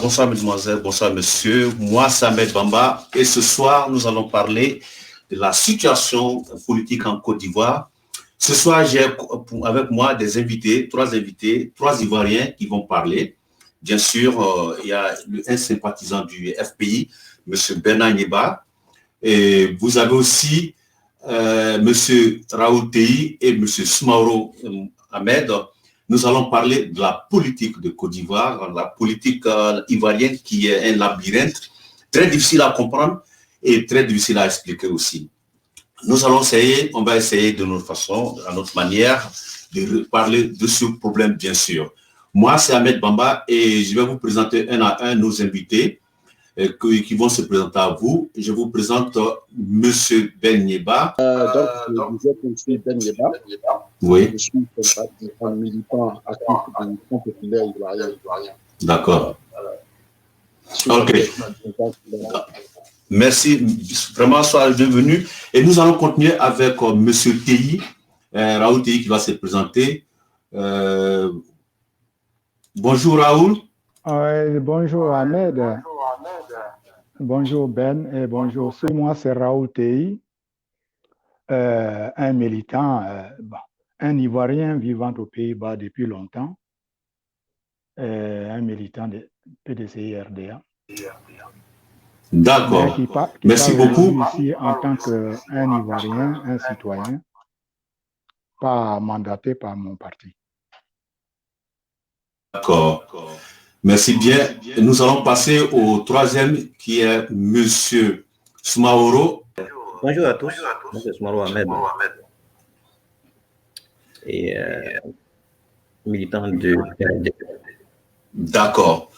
bonsoir mesdemoiselles, bonsoir messieurs. Moi, c'est Ahmed Bamba et ce soir, nous allons parler de la situation politique en Côte d'Ivoire. Ce soir, j'ai avec moi des invités, trois Ivoiriens qui vont parler. Bien sûr, il y a un sympathisant du FPI, M. Bernard Nieba. Et vous avez aussi M. Raoul Tei et M. Soumaoro Ahmed. Nous allons parler de la politique de Côte d'Ivoire, la politique ivoirienne qui est un labyrinthe très difficile à comprendre et très difficile à expliquer aussi. On va essayer de notre façon, à notre manière, de parler de ce problème, bien sûr. Moi, c'est Ahmed Bamba et je vais vous présenter un à un nos invités qui vont se présenter à vous. Je vous présente M. Ben Nieba. Donc, je suis Ben Nieba. Oui. Je suis un militant actif du Front populaire ivoirien. D'accord. Ok. Merci, vraiment, soyez bienvenue. Et nous allons continuer avec M. Tei, Raoul Tei qui va se présenter. Bonjour Raoul. Bonjour Ahmed. Bonjour Ben et bonjour. Moi, c'est Raoul Tei, un militant, un Ivoirien vivant aux Pays-Bas depuis longtemps, un militant de PDCI-RDA. D'accord. Merci beaucoup. Ici en tant qu'un Ivoirien, un citoyen, pas mandaté par mon parti. D'accord. Merci bien. Nous allons passer au troisième qui est M. Soumaoro. Bonjour à tous. Moi, c'est Soumaoro Ahmed. Et militant de PRD. D'accord.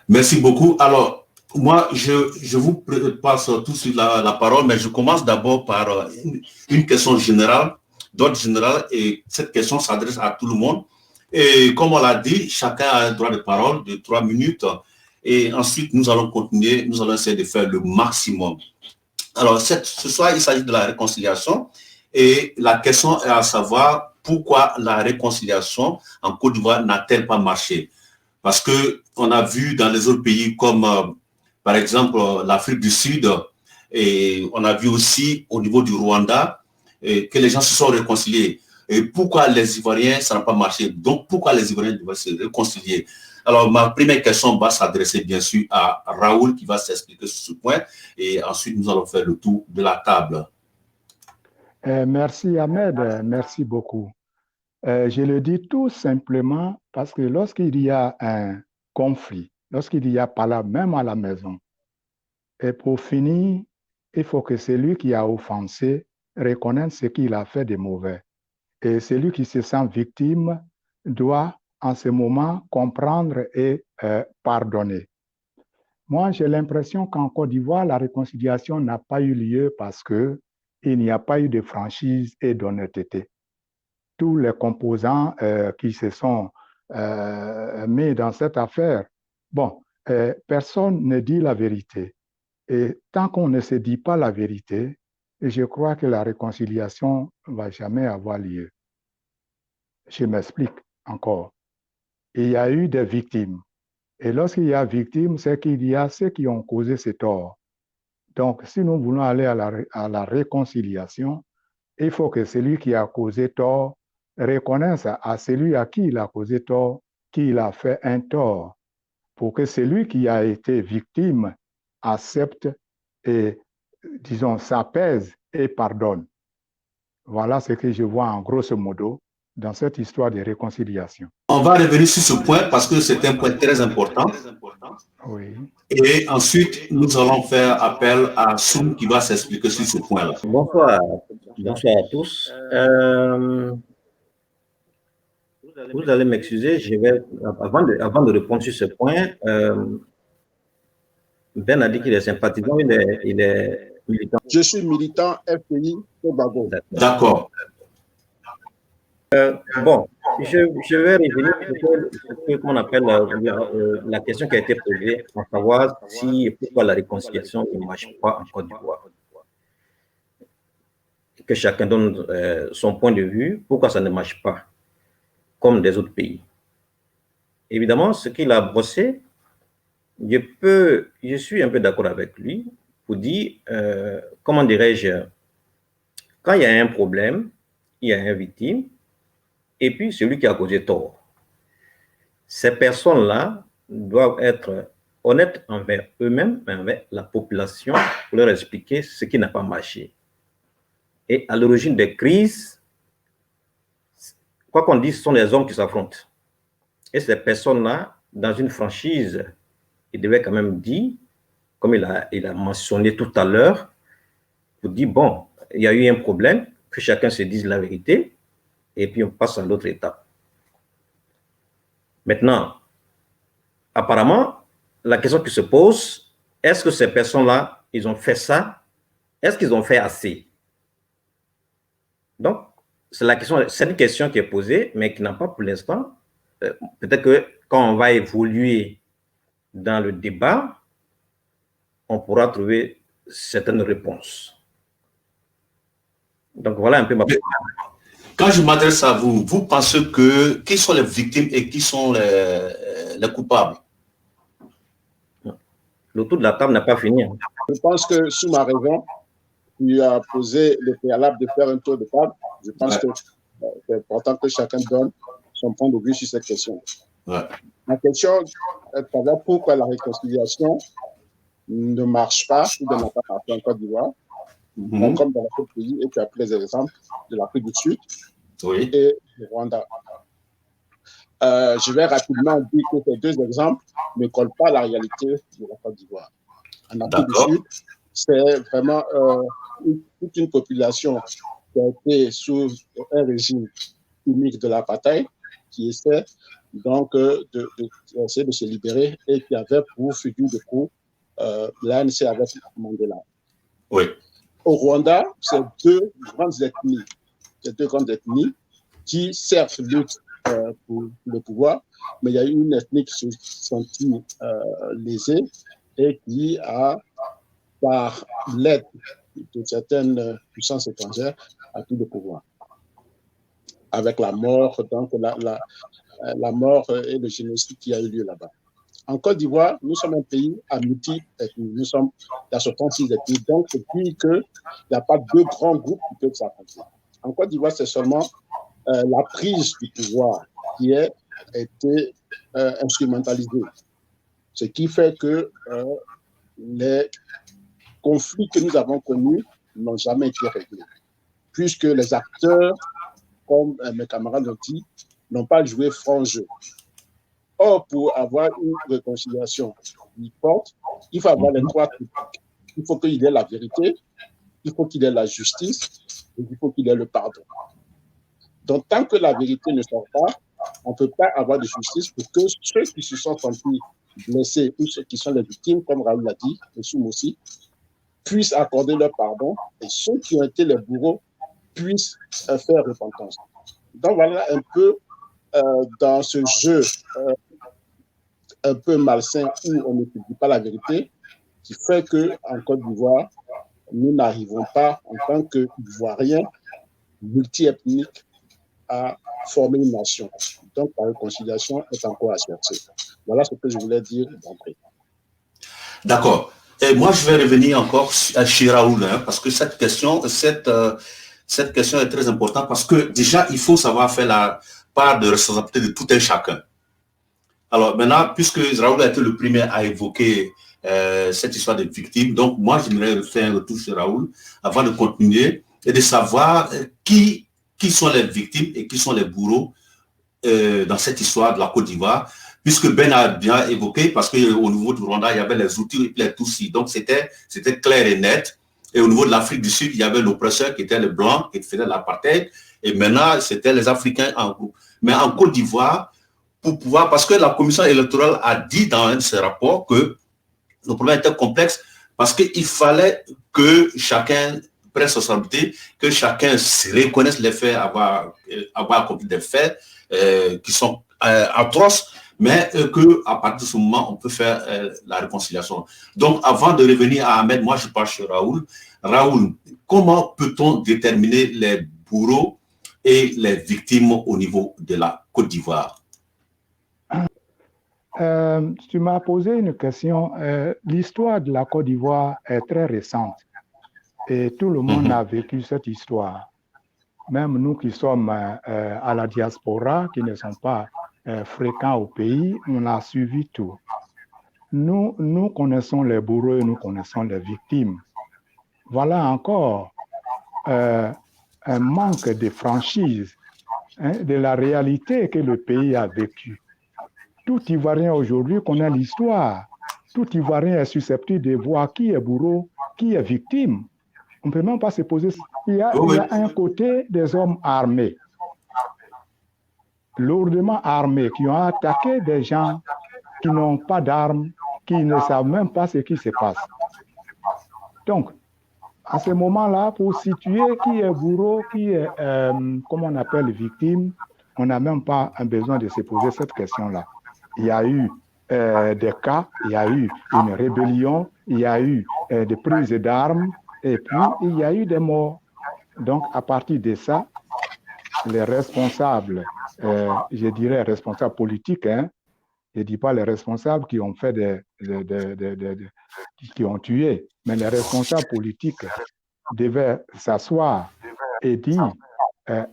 Merci beaucoup. Alors, moi, je vous passe tout de suite la parole, mais je commence d'abord par une question générale, d'ordre général, et cette question s'adresse à tout le monde. Et comme on l'a dit, chacun a un droit de parole de 3 minutes. Et ensuite, nous allons continuer, nous allons essayer de faire le maximum. Alors, ce soir, il s'agit de la réconciliation. Et la question est à savoir pourquoi la réconciliation en Côte d'Ivoire n'a-t-elle pas marché? Parce qu'on a vu dans les autres pays comme, par exemple, l'Afrique du Sud, et on a vu aussi au niveau du Rwanda que les gens se sont réconciliés. Et pourquoi les Ivoiriens, ça n'a pas marché? Donc, pourquoi les Ivoiriens doivent se réconcilier? Alors, ma première question va s'adresser bien sûr à Raoul qui va s'expliquer sur ce point. Et ensuite, nous allons faire le tour de la table. Merci Ahmed, merci beaucoup. Je le dis tout simplement parce que lorsqu'il y a un conflit, lorsqu'il y a pas là, même à la maison, et pour finir, il faut que celui qui a offensé reconnaisse ce qu'il a fait de mauvais. Et celui qui se sent victime doit en ce moment comprendre et pardonner. Moi, j'ai l'impression qu'en Côte d'Ivoire, la réconciliation n'a pas eu lieu parce qu'il n'y a pas eu de franchise et d'honnêteté. Tous les composants qui se sont mis dans cette affaire, personne ne dit la vérité. Et tant qu'on ne se dit pas la vérité, je crois que la réconciliation ne va jamais avoir lieu. Je m'explique encore. Il y a eu des victimes. Et lorsqu'il y a victimes, c'est qu'il y a ceux qui ont causé ces torts. Donc, si nous voulons aller à la réconciliation, il faut que celui qui a causé tort reconnaisse à celui à qui il a causé tort qu'il a fait un tort, pour que celui qui a été victime accepte et, disons, s'apaise et pardonne. Voilà ce que je vois en grosso modo dans cette histoire de réconciliation. On va revenir sur ce point parce que c'est un point très important. Oui. Et ensuite, nous allons faire appel à Soum qui va s'expliquer sur ce point-là. Bonsoir à tous. Vous allez m'excuser, avant de répondre sur ce point, Ben a dit qu'il est sympathisant, il est militant. Je suis militant FPI Tobago. D'accord. Je vais revenir sur ce qu'on appelle la question qui a été posée, à savoir pourquoi la réconciliation ne marche pas en Côte d'Ivoire. Que chacun donne son point de vue, pourquoi ça ne marche pas comme des autres pays. Évidemment, ce qu'il a bossé, je suis un peu d'accord avec lui pour dire, comment dirais-je, quand il y a un problème, il y a une victime, et puis celui qui a causé tort. Ces personnes-là doivent être honnêtes envers eux-mêmes, mais envers la population, pour leur expliquer ce qui n'a pas marché. Et à l'origine des crises, quoi qu'on dise, ce sont les hommes qui s'affrontent. Et ces personnes-là, dans une franchise, ils devaient quand même dire, comme il a mentionné tout à l'heure, pour dire, bon, il y a eu un problème, que chacun se dise la vérité, et puis on passe à l'autre étape. Maintenant, apparemment, la question qui se pose, est-ce que ces personnes-là, ils ont fait ça? Est-ce qu'ils ont fait assez? Donc, c'est une question qui est posée, mais qui n'a pas pour l'instant. Peut-être que quand on va évoluer dans le débat, on pourra trouver certaines réponses. Donc, voilà un peu ma... Quand je m'adresse à vous, vous pensez qui sont les victimes et qui sont les coupables? Le tour de la table n'a pas fini. Je pense que sous ma raison, tu as posé le préalable de faire un tour de table. Je pense que c'est important que chacun donne son point de vue sur cette question. La question est de savoir pourquoi la réconciliation ne marche pas ou ne n'a pas marché en Côte d'Ivoire, comme dans d'autres pays, et tu as pris les exemples de l'Afrique du Sud et du Rwanda. Je vais rapidement dire que ces deux exemples ne collent pas à la réalité de la Côte d'Ivoire. En Afrique du Sud, c'est vraiment toute une population qui a été sous un régime unique de l'apartheid, qui essaie donc d'essayer de se libérer et qui avait pour figure de proue l'ANC avec Mandela. Oui. Au Rwanda, c'est deux grandes ethnies qui certes luttent pour le pouvoir, mais il y a une ethnie qui se sentit lésée et qui a, par l'aide de certaines puissances étrangères, a pris le pouvoir. Avec la mort, donc la mort et le génocide qui a eu lieu là-bas. En Côte d'Ivoire, nous sommes un pays à multi-ethnies. Nous sommes dans 66 ethnies. Donc, c'est dire qu'il n'y a pas deux grands groupes qui peuvent s'affronter. En Côte d'Ivoire, c'est seulement la prise du pouvoir qui a été instrumentalisée. Ce qui fait que les conflits que nous avons connus n'ont jamais été réglés. Puisque les acteurs, comme mes camarades l'ont dit, n'ont pas joué franc jeu. Or, pour avoir une réconciliation forte, il faut avoir les trois trucs. Il faut qu'il y ait la vérité, il faut qu'il y ait la justice, et il faut qu'il y ait le pardon. Donc, tant que la vérité ne sort pas, on ne peut pas avoir de justice pour que ceux qui se sont sentis blessés ou ceux qui sont les victimes, comme Raoul l'a dit, et Soum aussi, puissent accorder leur pardon et ceux qui ont été les bourreaux puissent faire repentance. Donc, voilà un peu dans ce jeu un peu malsain où on ne publie pas la vérité, qui fait qu'en Côte d'Ivoire, nous n'arrivons pas, en tant qu'Ivoiriens multi-ethniques, à former une nation. Donc, la réconciliation est encore à chercher. Voilà ce que je voulais dire d'entrée. D'accord. Et moi, je vais revenir encore chez Raoul, parce que cette question est très importante, parce que déjà, il faut savoir faire la part de responsabilité de tout un chacun. Alors maintenant, puisque Raoul a été le premier à évoquer cette histoire des victimes, donc moi, j'aimerais faire un retour sur Raoul avant de continuer et de savoir qui sont les victimes et qui sont les bourreaux dans cette histoire de la Côte d'Ivoire, puisque Ben a bien évoqué, parce qu'au niveau du Rwanda, il y avait les Hutus et les Tutsis, donc c'était clair et net. Et au niveau de l'Afrique du Sud, il y avait l'oppresseur qui était le blanc, qui faisait l'apartheid, et maintenant, c'était les Africains en groupe. Mais en Côte d'Ivoire, pour pouvoir, parce que la commission électorale a dit dans un de ses rapports que le problème était complexe, parce qu'il fallait que chacun prenne sa responsabilité, que chacun se reconnaisse les faits, avoir accompli des faits qui sont atroces, mais qu'à partir de ce moment, on peut faire la réconciliation. Donc, avant de revenir à Ahmed, moi, je parle sur Raoul. Raoul, comment peut-on déterminer les bourreaux et les victimes au niveau de la Côte d'Ivoire? Tu m'as posé une question. L'histoire de la Côte d'Ivoire est très récente et tout le monde a vécu cette histoire. Même nous qui sommes à la diaspora, qui ne sommes pas fréquents au pays, on a suivi tout. Nous connaissons les bourreaux et nous connaissons les victimes. Voilà encore un manque de franchise de la réalité que le pays a vécue. Tout Ivoirien aujourd'hui connaît l'histoire. Tout Ivoirien est susceptible de voir qui est bourreau, qui est victime. On ne peut même pas se poser. Il y a un côté des hommes armés, lourdement armés, qui ont attaqué des gens qui n'ont pas d'armes, qui ne savent même pas ce qui se passe. Donc, à ce moment-là, pour situer qui est bourreau, qui est, comment on appelle, victime, on n'a même pas besoin de se poser cette question-là. Il y a eu des cas, il y a eu une rébellion, il y a eu des prises d'armes, et puis il y a eu des morts. Donc, à partir de ça, les responsables, je dirais responsables politiques, je ne dis pas les responsables qui ont fait qui ont tué, mais les responsables politiques devaient s'asseoir et dire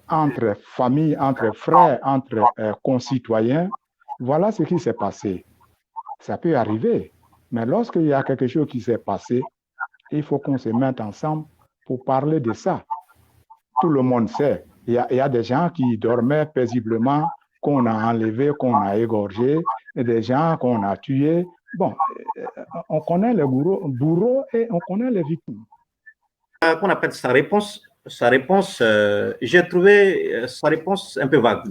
entre familles, entre frères, entre concitoyens, voilà ce qui s'est passé. Ça peut arriver, mais lorsqu'il y a quelque chose qui s'est passé, il faut qu'on se mette ensemble pour parler de ça. Tout le monde sait. Il y a des gens qui dormaient paisiblement, qu'on a enlevés, qu'on a égorgés, et des gens qu'on a tués. Bon, on connaît les bourreaux et on connaît les victimes. Qu'on appelle sa réponse, j'ai trouvé sa réponse un peu vague.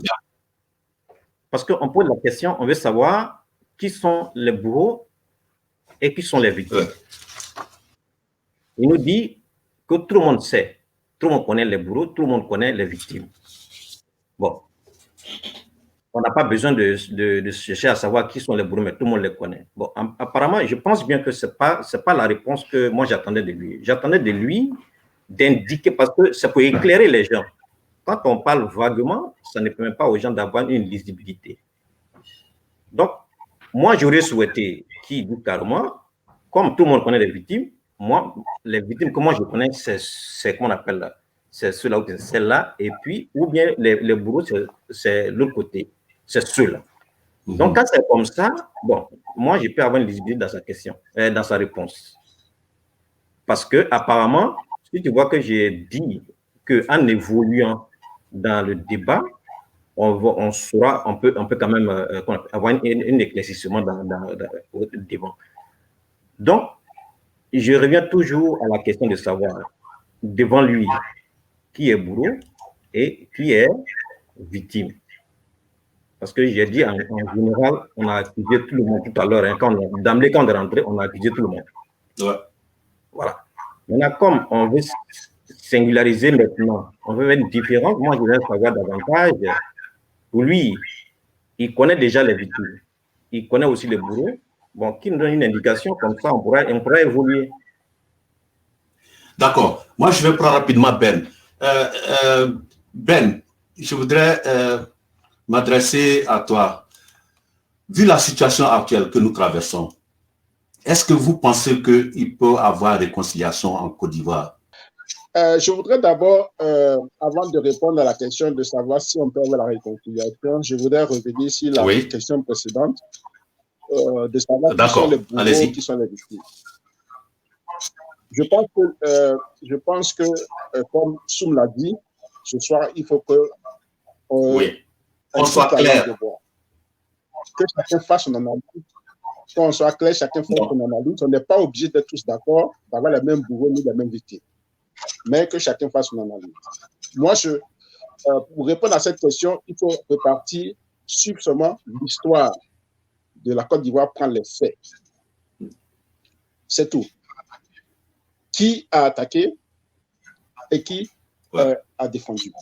Parce qu'on pose la question, on veut savoir qui sont les bourreaux et qui sont les victimes. Il nous dit que tout le monde sait, tout le monde connaît les bourreaux, tout le monde connaît les victimes. Bon, on n'a pas besoin de chercher à savoir qui sont les bourreaux, mais tout le monde les connaît. Bon, apparemment, je pense bien que ce n'est pas la réponse que moi j'attendais de lui. J'attendais de lui d'indiquer, parce que ça peut éclairer les gens. Quand on parle vaguement, ça ne permet pas aux gens d'avoir une lisibilité. Donc, moi, j'aurais souhaité qu'il dise carrément, comme tout le monde connaît les victimes, moi, les victimes que moi je connais, c'est comment on appelle, c'est ceux-là, c'est celle-là, et puis, ou bien les bourreaux, c'est l'autre côté, c'est ceux-là. Donc, quand c'est comme ça, bon, moi, je peux avoir une lisibilité dans sa question, dans sa réponse. Parce que, apparemment, si tu vois que j'ai dit qu'en évoluant dans le débat, on peut quand même avoir un éclaircissement au débat. Donc, je reviens toujours à la question de savoir, devant lui, qui est bourreau et qui est victime. Parce que j'ai dit, en général, on a accusé tout le monde tout à l'heure. D'emblée, quand on est rentré, on a accusé tout le monde. Ouais. Voilà. Maintenant, comme on veut singulariser maintenant, on veut être différent, moi, je vais savoir davantage. Pour lui, il connaît déjà les victimes. Il connaît aussi les bourreaux. Bon, qui nous donne une indication, comme ça, on pourra évoluer. D'accord. Moi, je vais prendre rapidement Ben. Ben, je voudrais m'adresser à toi. Vu la situation actuelle que nous traversons, est-ce que vous pensez qu'il peut y avoir réconciliation en Côte d'Ivoire? Je voudrais d'abord, avant de répondre à la question de savoir si on peut avoir la réconciliation, je voudrais revenir sur la question précédente, de savoir qui sont les bourreaux, qui sont les victimes. Je pense que comme Soum l'a dit, ce soir, il faut que on soit clair. Que chacun fasse son analyse. Qu'on soit clair, chacun fasse son analyse. On n'est pas obligé d'être tous d'accord, d'avoir les mêmes bourreaux ni les mêmes victimes. Mais que chacun fasse son analyse. Moi, pour répondre à cette question, il faut repartir sur seulement l'histoire de la Côte d'Ivoire, prendre les faits. C'est tout. Qui a attaqué et qui a défendu.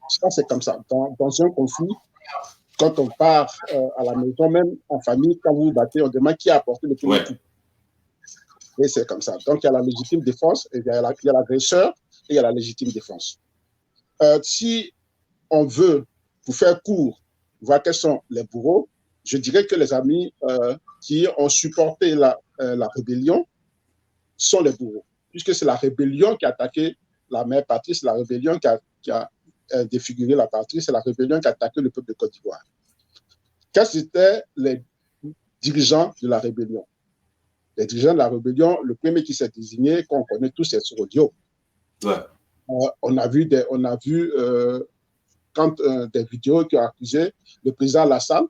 Ça, c'est comme ça. Dans un conflit, quand on part à la maison, même en famille, quand vous vous battez, on demande qui a apporté le coup. Et c'est comme ça. Donc, il y a la légitime défense, il y a l'agresseur et il y a la légitime défense. Si on veut, pour faire court, voir quels sont les bourreaux, je dirais que les amis qui ont supporté la rébellion sont les bourreaux, puisque c'est la rébellion qui a attaqué la mère patrie, c'est la rébellion qui a défiguré la patrie, c'est la rébellion qui a attaqué le peuple de Côte d'Ivoire. Quels étaient les dirigeants de la rébellion? Les dirigeants de la rébellion, le premier qui s'est désigné, qu'on connaît tous, c'est Soro Diop. Ouais. On a vu quand des vidéos qui ont accusé le président Alassane,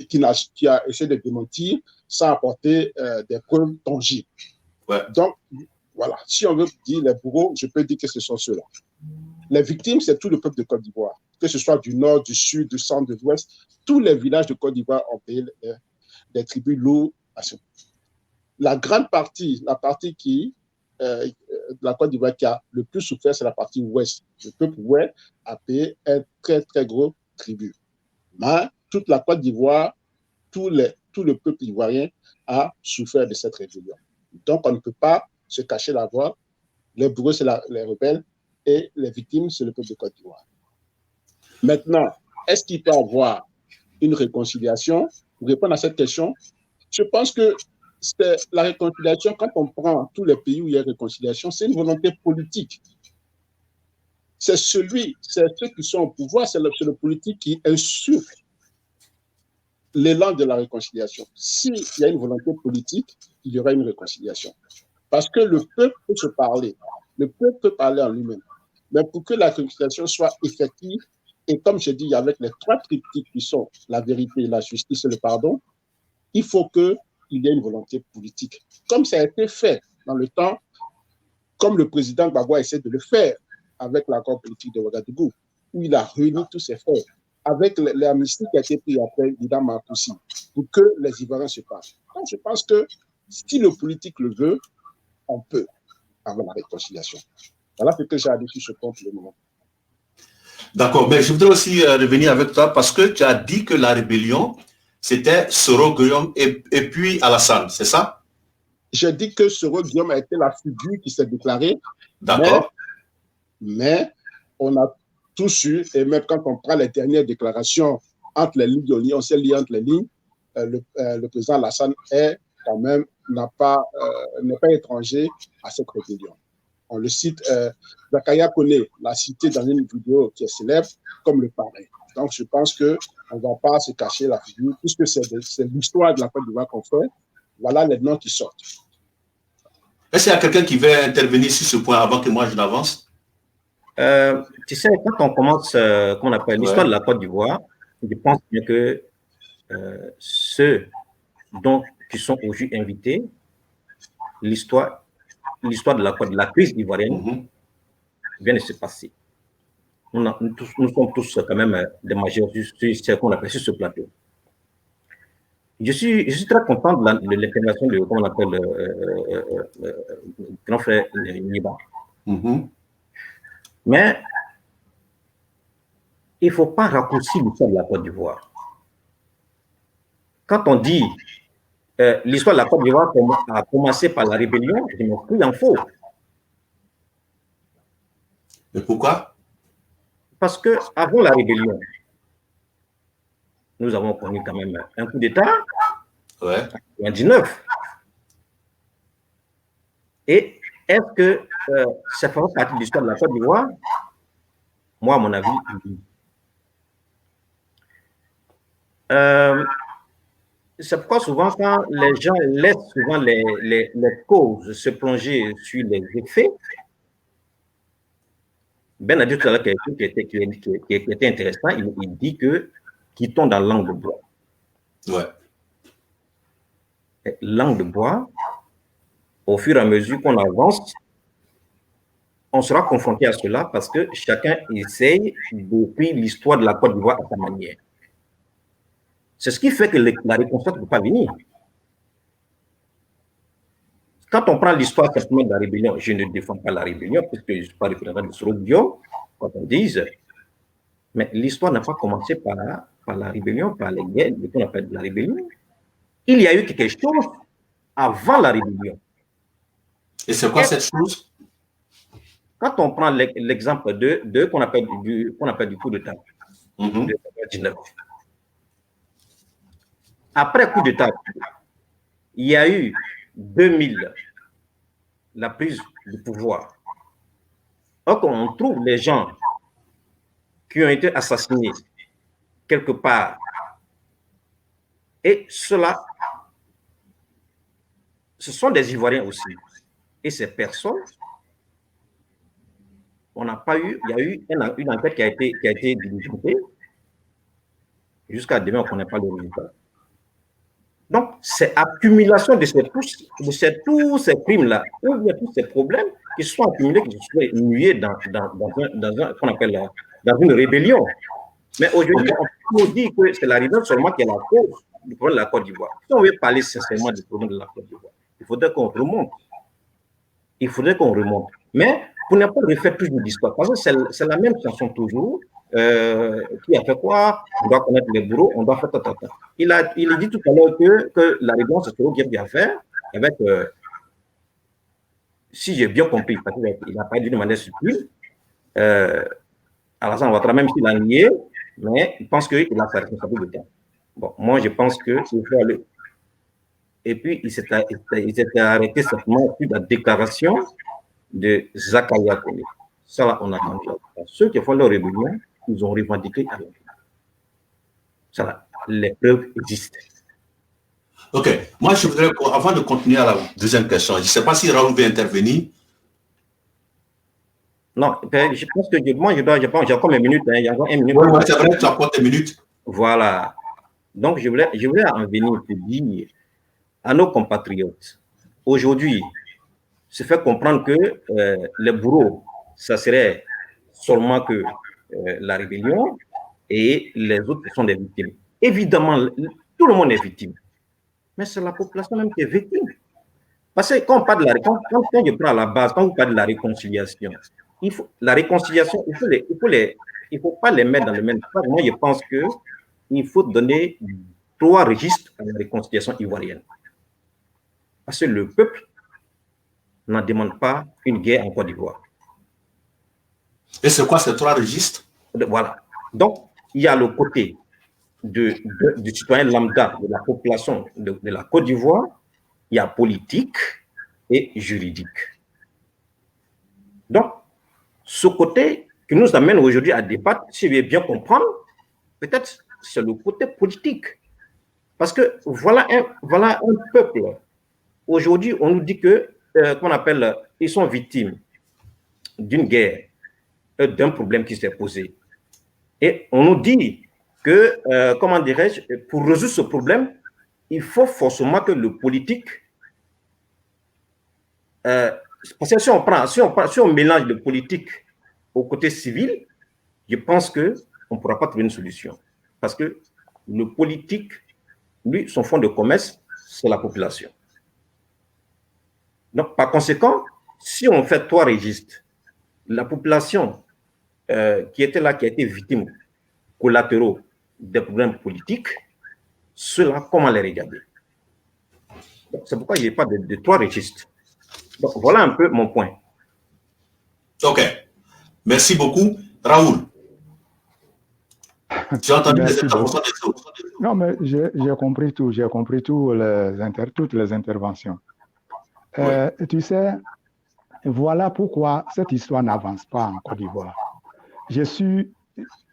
qui a essayé de démentir sans apporter des preuves tangibles. Ouais. Donc, voilà, si on veut dire les bourreaux, je peux dire que ce sont ceux-là. Les victimes, c'est tout le peuple de Côte d'Ivoire, que ce soit du nord, du sud, du centre, de l'ouest. Tous les villages de Côte d'Ivoire ont payé des tributs lourds à ce. La grande partie, la partie de la Côte d'Ivoire qui a le plus souffert, c'est la partie ouest. Le peuple ouest a payé un très, très gros tribut. Mais toute la Côte d'Ivoire, tout le peuple ivoirien a souffert de cette rébellion. Donc, on ne peut pas se cacher la voix. Les bourreaux, c'est les rebelles, et les victimes, c'est le peuple de Côte d'Ivoire. Maintenant, est-ce qu'il peut y avoir une réconciliation? Pour répondre à cette question, je pense que la réconciliation, quand on prend tous les pays où il y a réconciliation, c'est une volonté politique. C'est ceux qui sont au pouvoir, c'est le politique qui insuffle l'élan de la réconciliation. S'il y a une volonté politique, il y aura une réconciliation. Parce que le peuple peut se parler. Le peuple peut parler en lui-même. Mais pour que la réconciliation soit effective, et comme je dis, avec les trois triptyques qui sont la vérité, la justice et le pardon, il faut qu'il y ait une volonté politique. Comme ça a été fait dans le temps, comme le président Gbagbo essaie de le faire avec l'accord politique de Ouagadougou, où il a réuni tous ses frères, avec l'amnistie qui a été prise après Ida Marcoussi, pour que les Ivoiriens se parlent. Donc, je pense que si le politique le veut, on peut avoir la réconciliation. Voilà ce que j'ai à dire sur ce point pour le moment. D'accord, mais je voudrais aussi revenir avec toi parce que tu as dit que la rébellion, c'était Soro Guillaume et puis Alassane, c'est ça? J'ai dit que Soro Guillaume a été la figure qui s'est déclarée. D'accord. Mais on a tous eu, et même quand on prend les dernières déclarations entre les lignes, on s'est lié entre les lignes, le président Alassane n'est pas étranger à cette rébellion. On le cite, Zakaria Kone l'a cité dans une vidéo qui est célèbre comme le parrain. Donc je pense qu'on ne va pas se cacher la figure, puisque c'est l'histoire de la Côte d'Ivoire qu'on fait. Voilà les noms qui sortent. Est-ce qu'il y a quelqu'un qui veut intervenir sur ce point avant que moi je n'avance? Tu sais, quand on commence, qu'on appelle l'histoire de la Côte d'Ivoire, je pense bien que ceux qui sont aujourd'hui invités, l'histoire de la crise ivoirienne vient de se passer. Nous sommes tous quand même des majeurs sur ce qu'on appelle sur ce plateau. Je suis très content de l'intervention de, comment on appelle, grand frère Niba. Mais il ne faut pas raccourcir l'histoire de la Côte d'Ivoire. Quand on dit l'histoire de la Côte d'Ivoire a commencé par la rébellion, je me prie en faux. Mais pourquoi? Parce qu'avant la rébellion, nous avons connu quand même un coup d'État en 1999. Et est-ce que ça fait partie de l'histoire de la Côte d'Ivoire? Moi, à mon avis, oui. C'est pourquoi souvent, quand les gens laissent souvent les causes se plonger sur les effets, Ben a dit tout à l'heure quelque chose qui était intéressant. Il dit que quittons dans langue de bois. Ouais. Langue de bois, au fur et à mesure qu'on avance, on sera confronté à cela parce que chacun essaye d'écrire l'histoire de la Côte d'Ivoire à sa manière. C'est ce qui fait que la réconciliation ne peut pas venir. Quand on prend l'histoire simplement de la rébellion, je ne défends pas la rébellion, puisque je ne suis pas représentant de Soro Guillaume, quand on dise, mais l'histoire n'a pas commencé par la rébellion, par les guerres, qu'on appelle la rébellion. Il y a eu quelque chose avant la rébellion. Et c'est quoi cette chose? Quand on prend l'exemple qu'on appelle du coup d'État, de 19. Après coup d'État, il y a eu 2000, la prise du pouvoir. Donc, on trouve les gens qui ont été assassinés quelque part. Et cela, ce sont des Ivoiriens aussi. Et ces personnes, on n'a pas eu, il y a eu une enquête qui a été diligentée. Jusqu'à demain, on ne connaît pas le résultat. Donc, c'est accumulation de tous ces crimes-là, ou bien tous ces problèmes qui se sont accumulés, qui se sont nués dans qu'on appelle dans une rébellion. Mais aujourd'hui, on peut nous dire que c'est la rébellion seulement qui est la cause du problème de la Côte d'Ivoire. Si on veut parler sincèrement du problème de la Côte d'Ivoire, il faudrait qu'on remonte. Il faudrait qu'on remonte. Mais pour ne pas refaire toujours l'histoire, parce que c'est la même chanson toujours. Qui a fait quoi? On doit connaître les bourreaux, on doit faire ta. Il a dit tout à l'heure que la réponse c'est ce qu'il bien faire avec, si j'ai bien compris, parce qu'il n'a pas dit de manière subtile, Alassane Ouattara, même s'il a nié, mais il pense qu'il a sa responsabilité. Bon, moi je pense qu'il faut aller. Et puis il s'était arrêté simplement sur la déclaration de Zakaria Kone. Ça là, on a entendu. Ceux qui font leur rébellion, ils ont revendiqué à leur vie. Ça là, les preuves existent. Ok. Moi, je voudrais, avant de continuer à la deuxième question, je ne sais pas si Raoul veut intervenir. Non, je pense que moi, j'ai encore une minute. Il y a encore une minute. Oui, c'est vrai, tu as encore des minutes. Voilà. Donc, je voulais en venir pour dire à nos compatriotes, aujourd'hui, se fait comprendre que les bourreaux, ça serait seulement que la rébellion et les autres sont des victimes. Évidemment, tout le monde est victime. Mais c'est la population même qui est victime. Parce que quand on parle de la réconciliation, quand je prends à la base, quand on parle de la réconciliation, la réconciliation, il faut pas les mettre dans le même temps. Moi, je pense qu'il faut donner 3 registres à la réconciliation ivoirienne. Parce que le peuple n'en demande pas une guerre en Côte d'Ivoire. Et c'est quoi ces 3 registres? Voilà. Donc, il y a le côté du citoyen lambda, de la population de la Côte d'Ivoire, il y a politique et juridique. Donc, ce côté qui nous amène aujourd'hui à débattre, si vous voulez bien comprendre, peut-être c'est le côté politique. Parce que voilà un peuple. Aujourd'hui, on nous dit que, qu'on appelle, ils sont victimes d'une guerre, d'un problème qui s'est posé. Et on nous dit que, comment dirais-je, pour résoudre ce problème, il faut forcément que le politique, parce que si on mélange le politique au côté civil, je pense qu'on ne pourra pas trouver une solution. Parce que le politique, lui, son fonds de commerce, c'est la population. Donc, par conséquent, si on fait 3 registres, la population qui était là, qui a été victime collatéraux des problèmes politiques, cela, comment les regarder? C'est pourquoi il n'y a pas de 3 registres. Donc, voilà un peu mon point. Ok. Merci beaucoup. Raoul, tu as entendu les interventions des autres? Non, mais j'ai compris tout. J'ai compris toutes les interventions. Oui. Tu sais, voilà pourquoi cette histoire n'avance pas en Côte d'Ivoire. Tu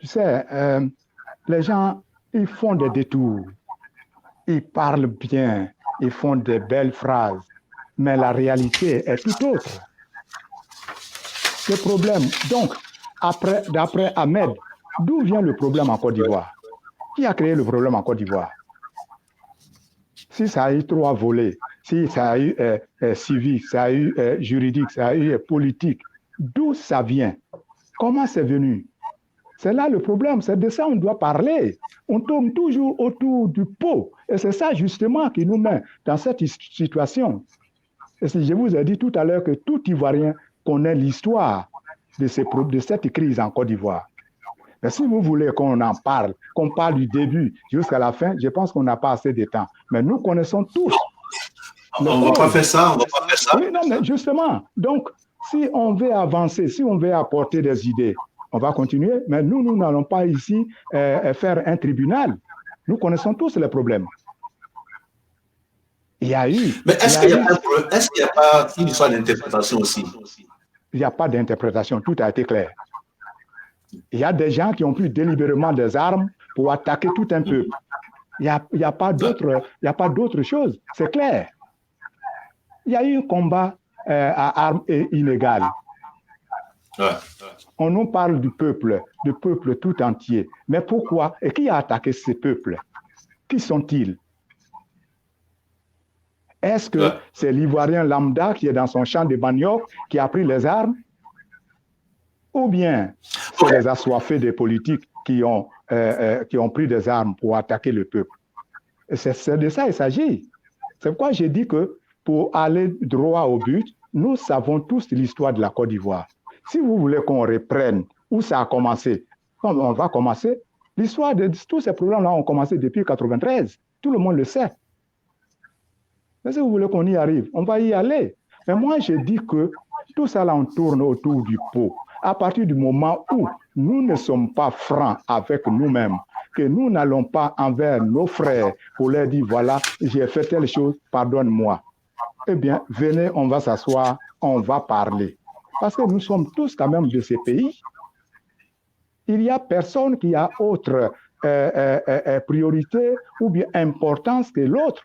sais, les gens, ils font des détours. Ils parlent bien. Ils font des belles phrases. Mais la réalité est tout autre. Ce problème, donc, d'après Ahmed, d'où vient le problème en Côte d'Ivoire? Qui a créé le problème en Côte d'Ivoire? Si ça a eu 3 volets, si ça a eu civique, ça a eu juridique, ça a eu politique, d'où ça vient? Comment c'est venu? C'est là le problème, c'est de ça qu'on doit parler. On tourne toujours autour du pot. Et c'est ça justement qui nous met dans cette situation. Et je vous ai dit tout à l'heure que tout Ivoirien connaît l'histoire de cette crise en Côte d'Ivoire. Mais si vous voulez qu'on en parle, qu'on parle du début jusqu'à la fin, je pense qu'on n'a pas assez de temps. Mais nous connaissons tous. On ne va pas faire ça, on va pas faire ça. Oui, non, mais justement. Donc, si on veut avancer, si on veut apporter des idées, on va continuer. Mais nous n'allons pas ici faire un tribunal. Nous connaissons tous les problèmes. Il y a eu. Mais est-ce qu'il n'y a pas une histoire d'interprétation aussi? Il n'y a pas d'interprétation, tout a été clair. Il y a des gens qui ont pris délibérément des armes pour attaquer tout un peuple. Il n'y a pas d'autre chose, c'est clair. Il y a eu un combat à armes inégales. On nous parle du peuple tout entier. Mais pourquoi? Et qui a attaqué ces peuples? Qui sont-ils? Est-ce que c'est l'Ivoirien lambda qui est dans son champ de manioc qui a pris les armes? Ou bien c'est les assoiffés des politiques qui ont pris des armes pour attaquer le peuple? C'est de ça qu'il s'agit. C'est pourquoi j'ai dit que pour aller droit au but, nous savons tous l'histoire de la Côte d'Ivoire. Si vous voulez qu'on reprenne où ça a commencé, on va commencer. L'histoire de tous ces problèmes-là ont commencé depuis 1993. Tout le monde le sait. Mais si vous voulez qu'on y arrive, on va y aller. Mais moi, je dis que tout ça, là, on tourne autour du pot. À partir du moment où nous ne sommes pas francs avec nous-mêmes, que nous n'allons pas envers nos frères pour leur dire, voilà, j'ai fait telle chose, pardonne-moi. Eh bien, venez, on va s'asseoir, on va parler. Parce que nous sommes tous quand même de ces pays. Il n'y a personne qui a autre priorité ou bien importance que l'autre.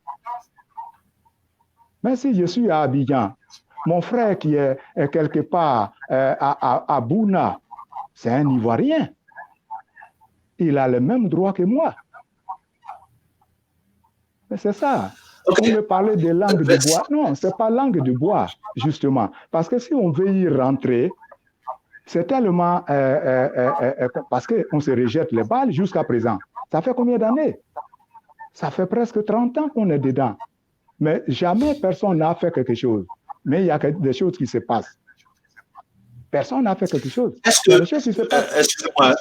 Mais si je suis à Abidjan, mon frère qui est quelque part à Bouna, c'est un Ivoirien. Il a le même droit que moi. Mais c'est ça. On me parlait de langue de bois. Non, ce n'est pas langue de bois, justement. Parce que si on veut y rentrer, c'est tellement... parce qu'on se rejette les balles jusqu'à présent. Ça fait combien d'années? Ça fait presque 30 ans qu'on est dedans. Mais jamais personne n'a fait quelque chose. Mais il y a des choses qui se passent. Personne n'a fait quelque chose. Excusez-moi,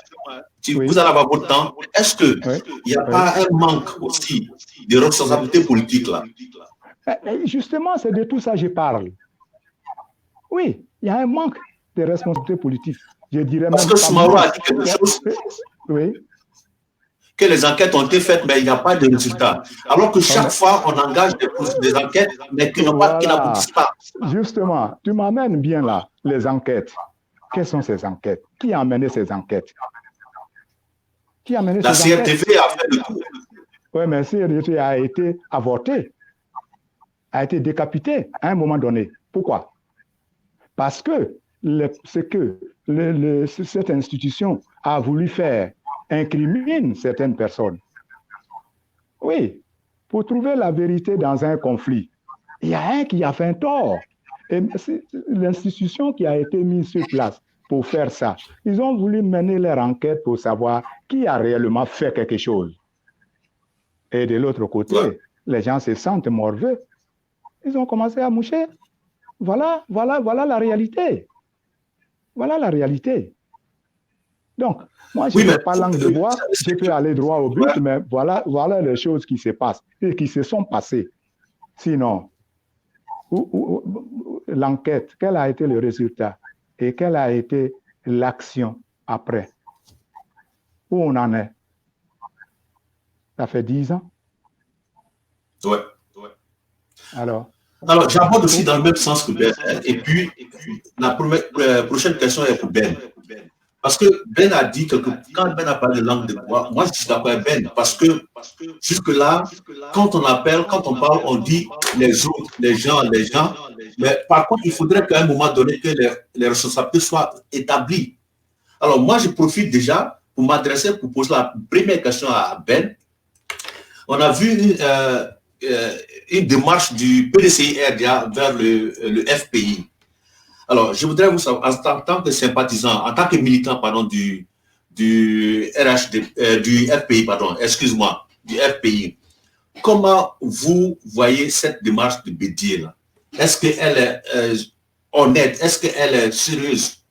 vous allez avoir votre temps. Est-ce qu'il n'y a pas un manque aussi de responsabilité politique là? Justement, c'est de tout ça que je parle. Oui, il y a un manque de responsabilité politique. Je dirais parce même que Soumaoro a dit quelque chose. Oui. Que les enquêtes ont été faites, mais il n'y a pas de résultat. Alors que chaque fois, on engage des enquêtes, mais qui n'aboutissent pas. Justement, tu m'amènes bien là, les enquêtes. Quelles sont ces enquêtes? Qui a mené ces enquêtes? Qui a mené la ces enquêtes? CRTV a fait le coup. Oui, mais CRTV a été avorté, a été décapité à un moment donné. Pourquoi? Parce que cette institution a voulu faire incrimine certaines personnes. Oui, pour trouver la vérité dans un conflit, il y a un qui a fait un tort. Et c'est l'institution qui a été mise sur place pour faire ça. Ils ont voulu mener leur enquête pour savoir qui a réellement fait quelque chose. Et de l'autre côté, les gens se sentent morveux. Ils ont commencé à moucher. Voilà la réalité. Voilà la réalité. Donc, moi, je n'ai pas langue de bois, je peux aller droit au but, mais voilà les choses qui se passent et qui se sont passées. Sinon, l'enquête, quel a été le résultat et quelle a été l'action après? Où on en est? Ça fait 10 ans? Ouais. Alors, j'aborde aussi dans le même sens que Ben. Et puis, la prochaine question est pour Ben. Parce que Ben a dit que quand Ben a parlé de langue de bois, moi je suis d'accord avec Ben, parce que jusque-là, quand on appelle, quand on parle, on dit les autres, les gens, mais par contre, il faudrait qu'à un moment donné que les responsabilités soient établies. Alors moi, je profite déjà pour m'adresser, pour poser la première question à Ben. On a vu une démarche du PDCI-RDA vers le FPI. Alors, je voudrais vous savoir, en tant que sympathisant, en tant que militant, pardon, du FPI, pardon, excuse-moi, du FPI, comment vous voyez cette démarche de Bédié là? Est-ce qu'elle est honnête? Est-ce qu'elle est sérieuse?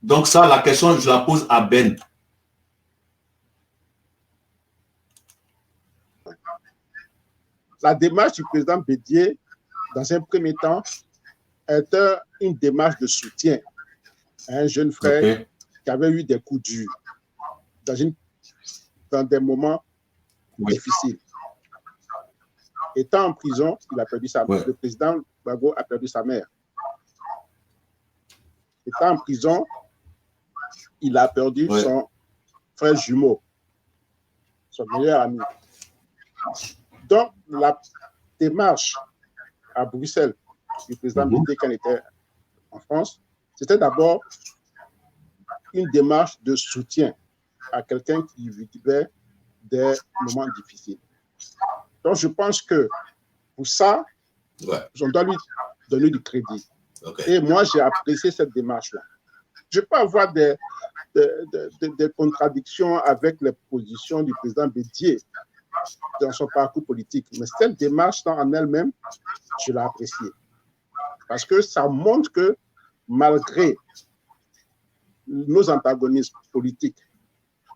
Donc ça, la question, je la pose à Ben. La démarche du président Bédié, dans un premier temps, est une démarche de soutien à un jeune frère qui avait eu des coups durs dans des moments difficiles. Étant en prison, il a perdu sa mère. Ouais. Le président Gbagbo a perdu sa mère. Étant en prison, il a perdu Ouais. son frère jumeau, son meilleur ami. Donc, la démarche à Bruxelles du président Bédié quand il était en France, c'était d'abord une démarche de soutien à quelqu'un qui vivait des moments difficiles. Donc, je pense que pour ça, on doit lui donner du crédit. Et moi, j'ai apprécié cette démarche-là. Je peux avoir des contradictions avec les positions du président Bédié dans son parcours politique, mais cette démarche en elle-même, je l'ai appréciée. Parce que ça montre que malgré nos antagonismes politiques,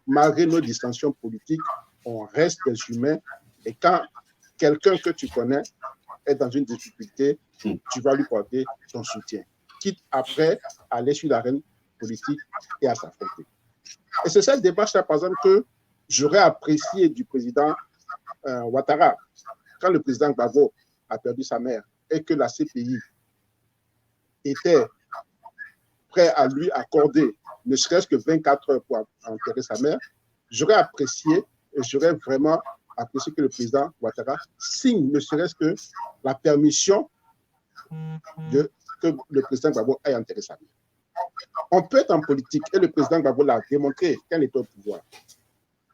malgré nos dissensions politiques, on reste des humains. Et quand quelqu'un que tu connais est dans une difficulté, tu vas lui porter ton soutien, quitte après à aller sur l'arène politique et à s'affronter. Et c'est cette démarche-là, par exemple, que j'aurais apprécié du président Ouattara, quand le président Gbagbo a perdu sa mère et que la CPI était prêt à lui accorder ne serait-ce que 24 heures pour enterrer sa mère, j'aurais apprécié et j'aurais vraiment apprécié que le président Ouattara signe ne serait-ce que la permission que le président Gbagbo ait enterré sa mère. On peut être en politique et le président Gbagbo l'a démontré quand il était au pouvoir.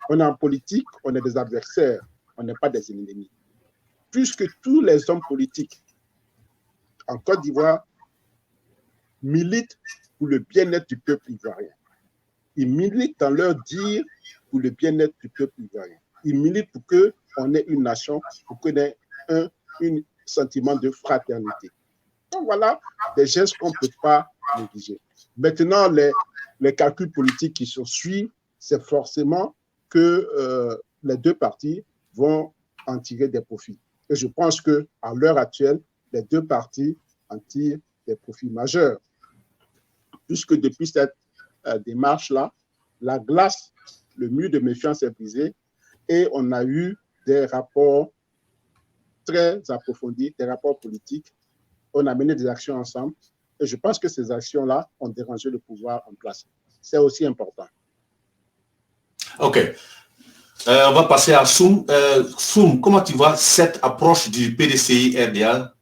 On est en politique, on est des adversaires, on n'est pas des ennemis. Puisque tous les hommes politiques en Côte d'Ivoire militent pour le bien-être du peuple ivoirien. Ils militent dans leur dire pour le bien-être du peuple ivoirien. Ils militent pour qu'on ait une nation, pour qu'on ait un sentiment de fraternité. Donc voilà des gestes qu'on ne peut pas négliger. Maintenant, les calculs politiques qui se suivent, c'est forcément que les deux parties vont en tirer des profits. Et je pense qu'à l'heure actuelle, les deux parties en tirent des profits majeurs. Puisque depuis cette démarche-là, la glace, le mur de méfiance est brisé et on a eu des rapports très approfondis, des rapports politiques. On a mené des actions ensemble et je pense que ces actions-là ont dérangé le pouvoir en place. C'est aussi important. OK. On va passer à Soum. Soum, comment tu vois cette approche du PDCI-RDA?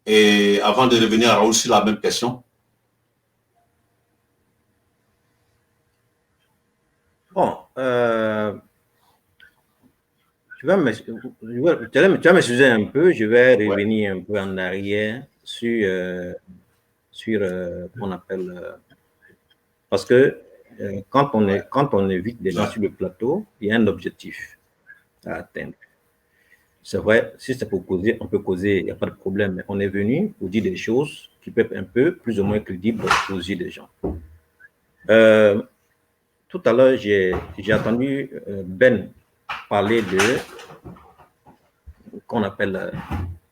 Et avant de revenir à Raoul sur la même question. Bon, tu vas m'excuser un peu, je vais revenir un peu en arrière sur qu'on appelle... parce que quand on évite des sur le plateau, il y a un objectif à atteindre. C'est vrai, si c'est pour causer, on peut causer, il n'y a pas de problème, mais on est venu pour dire des choses qui peuvent être un peu plus ou moins crédibles aux yeux des gens. Tout à l'heure, j'ai entendu Ben parler de qu'on appelle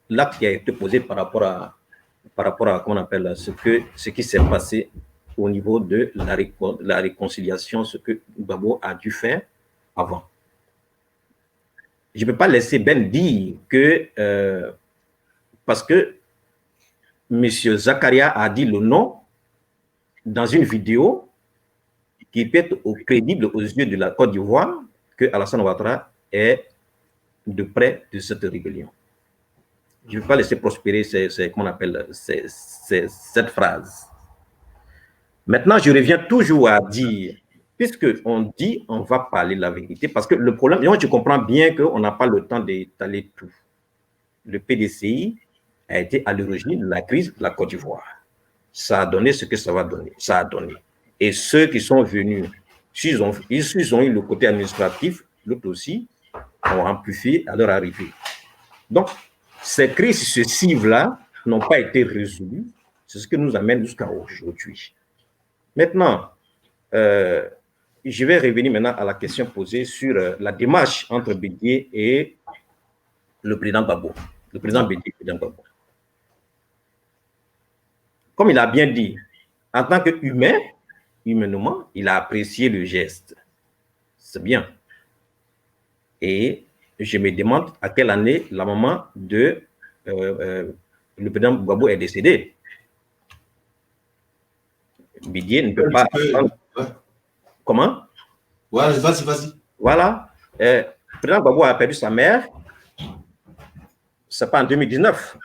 l'acte qui a été posé par rapport à qu'on appelle ce qui s'est passé au niveau de la réconciliation, ce que Gbagbo a dû faire avant. Je ne peux pas laisser Ben dire que parce que M. Zakaria a dit le nom dans une vidéo qui peut être crédible aux yeux de la Côte d'Ivoire que Alassane Ouattara est de près de cette rébellion. Je ne vais pas laisser prospérer cette phrase. Maintenant, je reviens toujours à dire, puisqu'on dit on va parler la vérité, parce que le problème, moi je comprends bien qu'on n'a pas le temps d'étaler tout. Le PDCI a été à l'origine de la crise de la Côte d'Ivoire. Ça a donné ce que ça va donner. Ça a donné. Et ceux qui sont venus, s'ils ont eu le côté administratif, l'autre aussi, ont amplifié à leur arrivée. Donc, ces crises successives-là n'ont pas été résolues. C'est ce qui nous amène jusqu'à aujourd'hui. Maintenant, je vais revenir maintenant à la question posée sur la démarche entre Bédié et le président Gbagbo. Le président Bédié et le président Gbagbo. Comme il a bien dit, en tant qu'humain, humainement, il a apprécié le geste. C'est bien. Et je me demande à quelle année la maman de le président Gbagbo est décédé. Bédié ne peut pas attendre. Ouais. Comment? Ouais, vas-y. Voilà. Le président Gbagbo a perdu sa mère. C'est pas en 2019.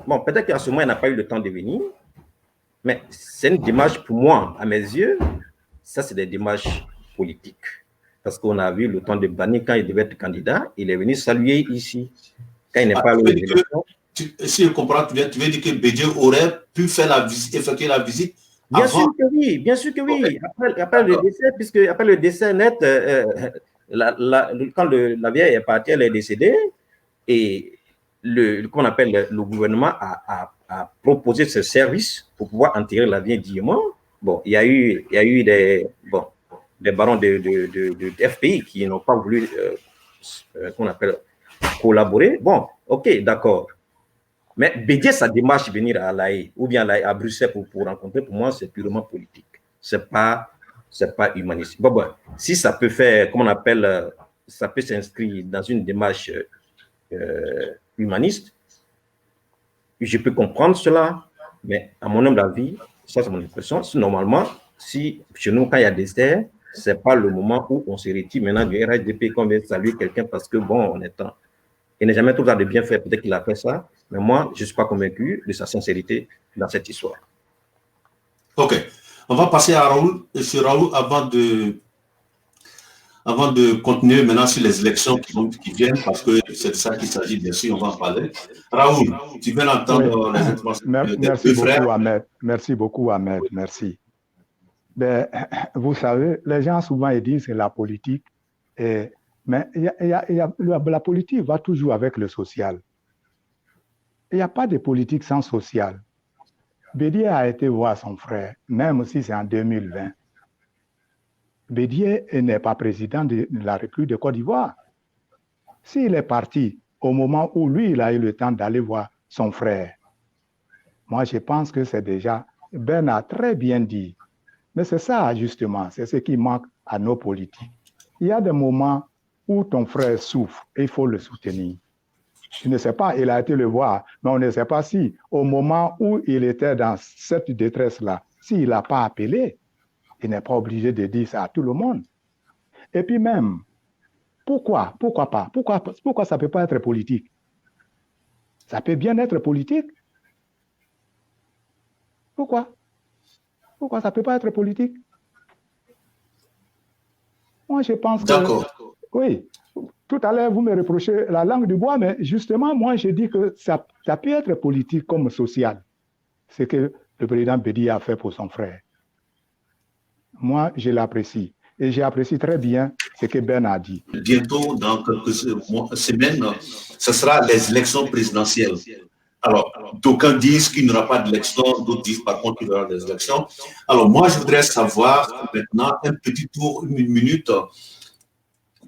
Bon, peut-être qu'à ce moment, il n'a pas eu le temps de venir. Mais c'est une démarche, pour moi, à mes yeux, ça, c'est des démarches politiques. Parce qu'on a vu le temps de Bani, quand il devait être candidat, il est venu saluer ici. Quand il n'est pas allé aux élections. Si je comprends, tu veux dire que Bédié aurait pu faire la visite, effectuer la visite Bien avant. sûr que oui, bien sûr que oui. Okay. Après le décès, puisque après le décès net, quand la vieille est partie, elle est décédée, et qu'on appelle le gouvernement a proposé ce service pour pouvoir enterrer la vieille dignement. Bon, il y a eu des barons de FPI qui n'ont pas voulu qu'on appelle collaborer. Bon, ok, d'accord. Mais Bédié, sa démarche de venir à l'AE ou bien à Bruxelles pour rencontrer, pour moi, c'est purement politique. C'est pas humaniste. Bon, si ça peut faire, comme on appelle, ça peut s'inscrire dans une démarche humaniste, je peux comprendre cela, mais à mon humble avis, ça c'est mon impression, normalement, si chez nous, quand il y a des terres, c'est pas le moment où on se retire maintenant du RHDP qu'on vient saluer quelqu'un parce que bon, on est temps. Il n'est jamais tout le temps de bien faire, peut-être qu'il a fait ça, mais moi, je ne suis pas convaincu de sa sincérité dans cette histoire. Ok. On va passer à Raoul. Et sur Raoul, avant de continuer maintenant sur les élections qui viennent, parce que c'est de ça qu'il s'agit, bien sûr, on va en parler. Raoul, tu viens d'entendre les interventions des deux frères. Ahmed. Merci beaucoup, Ahmed. Merci. Ben, vous savez, les gens souvent ils disent que la politique, mais la politique va toujours avec le social. Il n'y a pas de politique sans social. Bédié a été voir son frère, même si c'est en 2020. Bédié n'est pas président de la République de Côte d'Ivoire. S'il est parti au moment où lui, il a eu le temps d'aller voir son frère, moi, je pense que c'est déjà... Ben a très bien dit. Mais c'est ça, justement, c'est ce qui manque à nos politiques. Il y a des moments où ton frère souffre et il faut le soutenir. Je ne sais pas, il a été le voir, mais on ne sait pas si, au moment où il était dans cette détresse-là, s'il n'a pas appelé, il n'est pas obligé de dire ça à tout le monde. Et puis même, pourquoi pas? Pourquoi ça ne peut pas être politique? Ça peut bien être politique. Pourquoi ça ne peut pas être politique? Moi, je pense que... D'accord. Oui. Tout à l'heure, vous me reprochez la langue du bois, mais justement, moi, je dis que ça peut être politique comme social. Ce que le président Bédié a fait pour son frère. Moi, je l'apprécie. Et j'apprécie très bien ce que Ben a dit. Bientôt, dans quelques semaines, ce sera les élections présidentielles. Alors, d'aucuns disent qu'il n'y aura pas d'élection, d'autres disent par contre qu'il y aura des élections. Alors, moi, je voudrais savoir maintenant, un petit tour, une minute,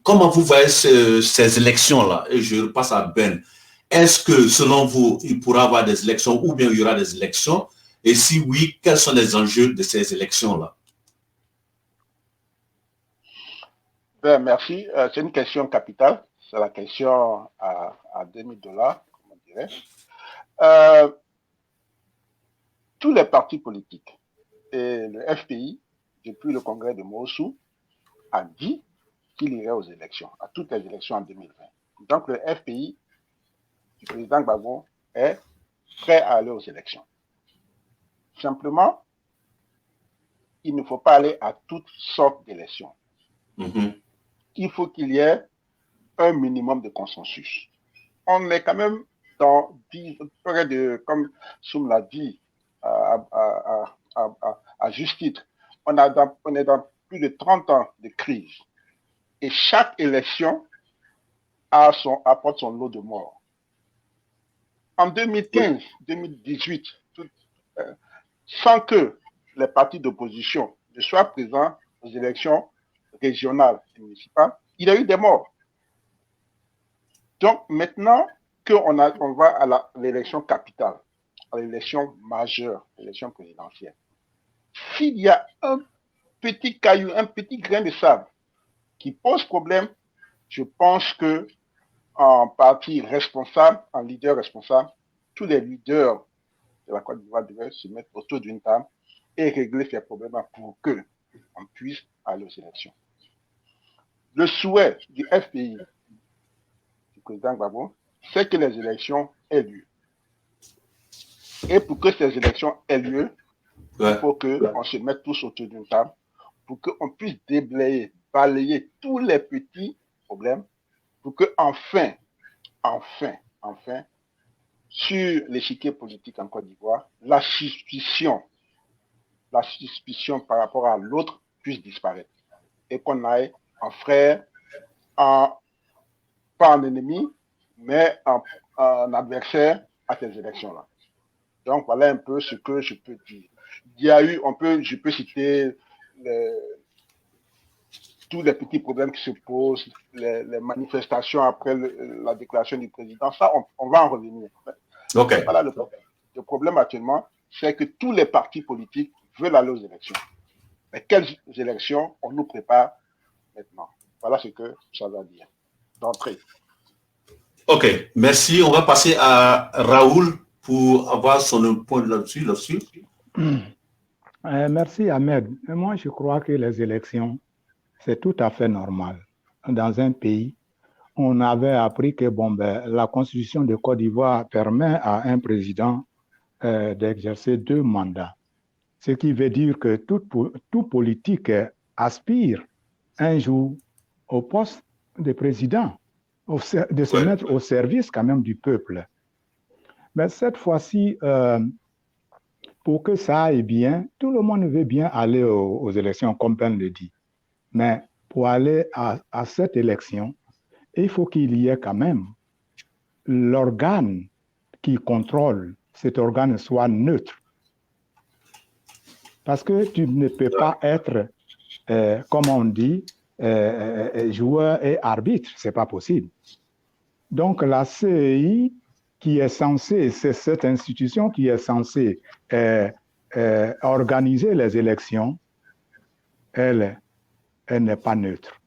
comment vous voyez ces élections-là? Et je repasse à Ben. Est-ce que, selon vous, il pourra y avoir des élections ou bien il y aura des élections? Et si oui, quels sont les enjeux de ces élections-là? Ben, merci. C'est une question capitale. C'est la question à $2000, comme on dirait. Tous les partis politiques et le FPI, depuis le congrès de Mossoul, a dit qu'il irait aux élections, à toutes les élections en 2020. Donc le FPI du président Gbagbo est prêt à aller aux élections. Simplement, il ne faut pas aller à toutes sortes d'élections. Il faut qu'il y ait un minimum de consensus. On est quand même dans près de, comme Soum l'a dit, à juste titre, on est dans plus de 30 ans de crise. Et chaque élection apporte son lot de morts. En 2015, 2018, sans que les partis d'opposition ne soient présents aux élections régionales et municipales, il y a eu des morts. Donc maintenant qu'on va à l'élection capitale, à l'élection majeure, l'élection présidentielle, s'il y a un petit caillou, un petit grain de sable qui pose problème, je pense que en parti responsable, en leader responsable, tous les leaders de la Côte d'Ivoire devaient se mettre autour d'une table et régler ces problèmes pour qu'on puisse aller aux élections. Le souhait du FPI, du président Gbagbo, c'est que les élections aient lieu. Et pour que ces élections aient lieu, il faut qu'on se mette tous autour d'une table pour qu'on puisse balayer tous les petits problèmes pour que enfin, sur l'échiquier politique en Côte d'Ivoire, la suspicion par rapport à l'autre puisse disparaître et qu'on aille en frère, pas en ennemi, mais en adversaire à ces élections-là. Donc voilà un peu ce que je peux dire. Il y a eu, je peux citer tous les petits problèmes qui se posent, les manifestations après la déclaration du président, ça, on va en revenir. Okay. Voilà le problème. Le problème actuellement, c'est que tous les partis politiques veulent aller aux élections. Mais quelles élections on nous prépare maintenant? Voilà ce que ça va dire d'entrée. Ok, merci. On va passer à Raoul pour avoir son point là-dessus. Merci Ahmed. Moi, je crois que les élections, c'est tout à fait normal. Dans un pays, on avait appris que la constitution de Côte d'Ivoire permet à un président d'exercer 2 mandats. Ce qui veut dire que tout politique aspire un jour au poste de président, de se mettre au service quand même du peuple. Mais cette fois-ci, pour que ça aille bien, tout le monde veut bien aller aux élections, comme Ben le dit. Mais pour aller à cette élection, il faut qu'il y ait quand même l'organe qui contrôle, cet organe soit neutre. Parce que tu ne peux pas être, comme on dit, joueur et arbitre, ce n'est pas possible. Donc la CEI, qui est censée, c'est cette institution qui est censée organiser les élections, elle n'est pas neutre,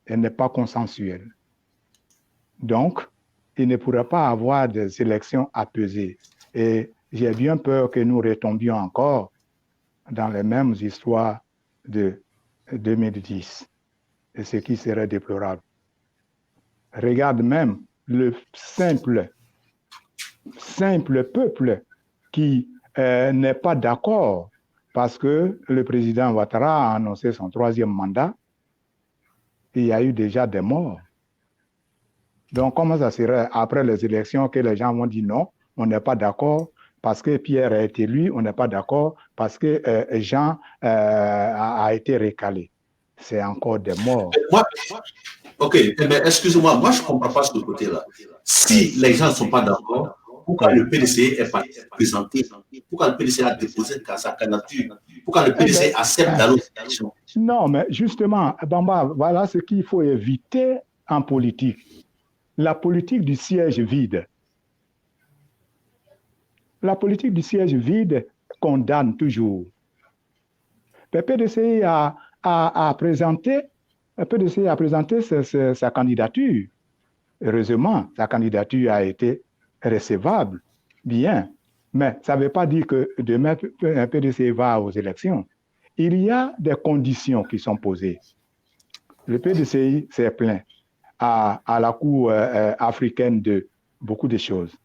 elle n'est pas consensuelle. Donc, il ne pourrait pas avoir des élections apaisées. Et j'ai bien peur que nous retombions encore dans les mêmes histoires de 2010, et ce qui serait déplorable. Regarde même le simple peuple qui n'est pas d'accord parce que le président Ouattara a annoncé son 3e mandat. Il y a eu déjà des morts. Donc, comment ça serait après les élections que les gens vont dire non, on n'est pas d'accord parce que Pierre a été élu, on n'est pas d'accord parce que Jean a été recalé. C'est encore des morts. Ok, mais excusez-moi, moi je ne comprends pas ce côté-là. Si les gens ne sont pas d'accord, pourquoi le PDC est pas présenté? Pourquoi le PDC a déposé sa candidature? Pourquoi le PDC accepte d'aller aux élections? Non, mais justement, Bamba, voilà ce qu'il faut éviter en politique. La politique du siège vide. La politique du siège vide condamne toujours. Le PDC a présenté sa candidature. Heureusement, sa candidature a été recevable, bien. Mais ça ne veut pas dire que demain, un PDC va aux élections. Il y a des conditions qui sont posées. Le PDCI s'est plaint à la Cour africaine de beaucoup de choses.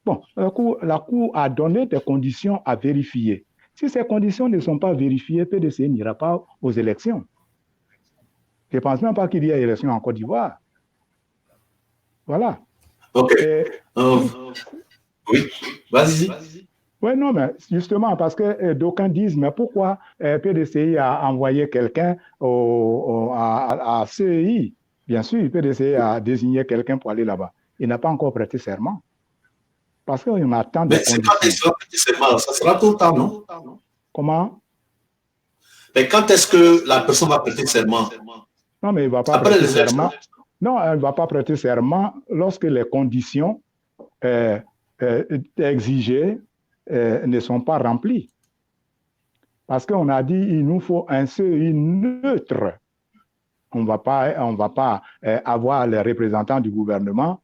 Bon, la Cour a donné des conditions à vérifier. Si ces conditions ne sont pas vérifiées, le PDCI n'ira pas aux élections. Je ne pense même pas qu'il y ait élection en Côte d'Ivoire. Voilà. Ok. Oui, vas-y. Oui, non, mais justement, parce que d'aucuns disent, mais pourquoi PDCI a envoyé quelqu'un à CEI? Bien sûr, le PDCI a désigné quelqu'un pour aller là-bas. Il n'a pas encore prêté serment. Parce qu'on attend des conditions. Mais quand est-ce qu'il va prêter serment? Ça sera tout le temps, non? Comment? Mais quand est-ce que la personne va prêter serment? Non, mais il ne va pas prêter serment. Non, elle ne va pas prêter serment lorsque les conditions exigées ne sont pas remplies. Parce qu'on a dit qu'il nous faut un CEI neutre. on va pas avoir les représentants du gouvernement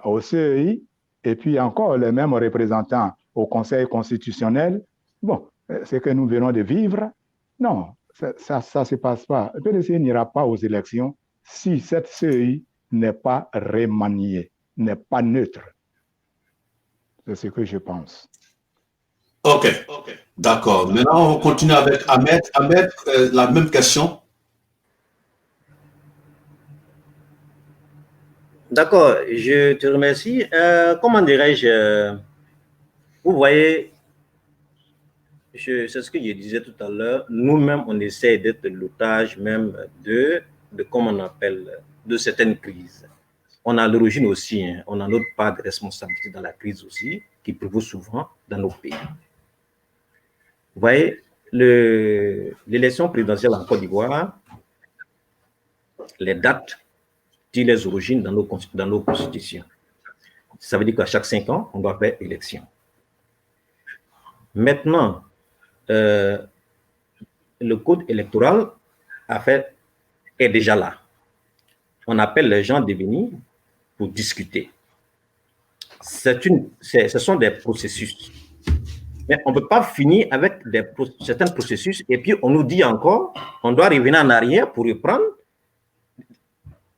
au CEI et puis encore les mêmes représentants au Conseil constitutionnel. Bon, c'est que nous venons de vivre. Non, ça se passe pas. Le PDC n'ira pas aux élections si cette CEI n'est pas remaniée, n'est pas neutre. C'est ce que je pense. Ok, d'accord. Maintenant, on continue avec Ahmed. Ahmed, la même question. D'accord, je te remercie. Comment dirais-je, vous voyez, c'est ce que je disais tout à l'heure, nous-mêmes, on essaie d'être l'otage même comment on appelle, de certaines crises. On a l'origine aussi, hein, on a notre part de responsabilité dans la crise aussi, qui prévaut souvent dans nos pays. Vous voyez, l'élection présidentielle en Côte d'Ivoire, les dates disent les origines dans nos constitutions. Ça veut dire qu'à chaque 5 ans, on doit faire élection. Maintenant, le code électoral est déjà là. On appelle les gens à venir pour discuter. Ce sont des processus. Mais on ne peut pas finir avec certains processus et puis on nous dit encore on doit revenir en arrière pour reprendre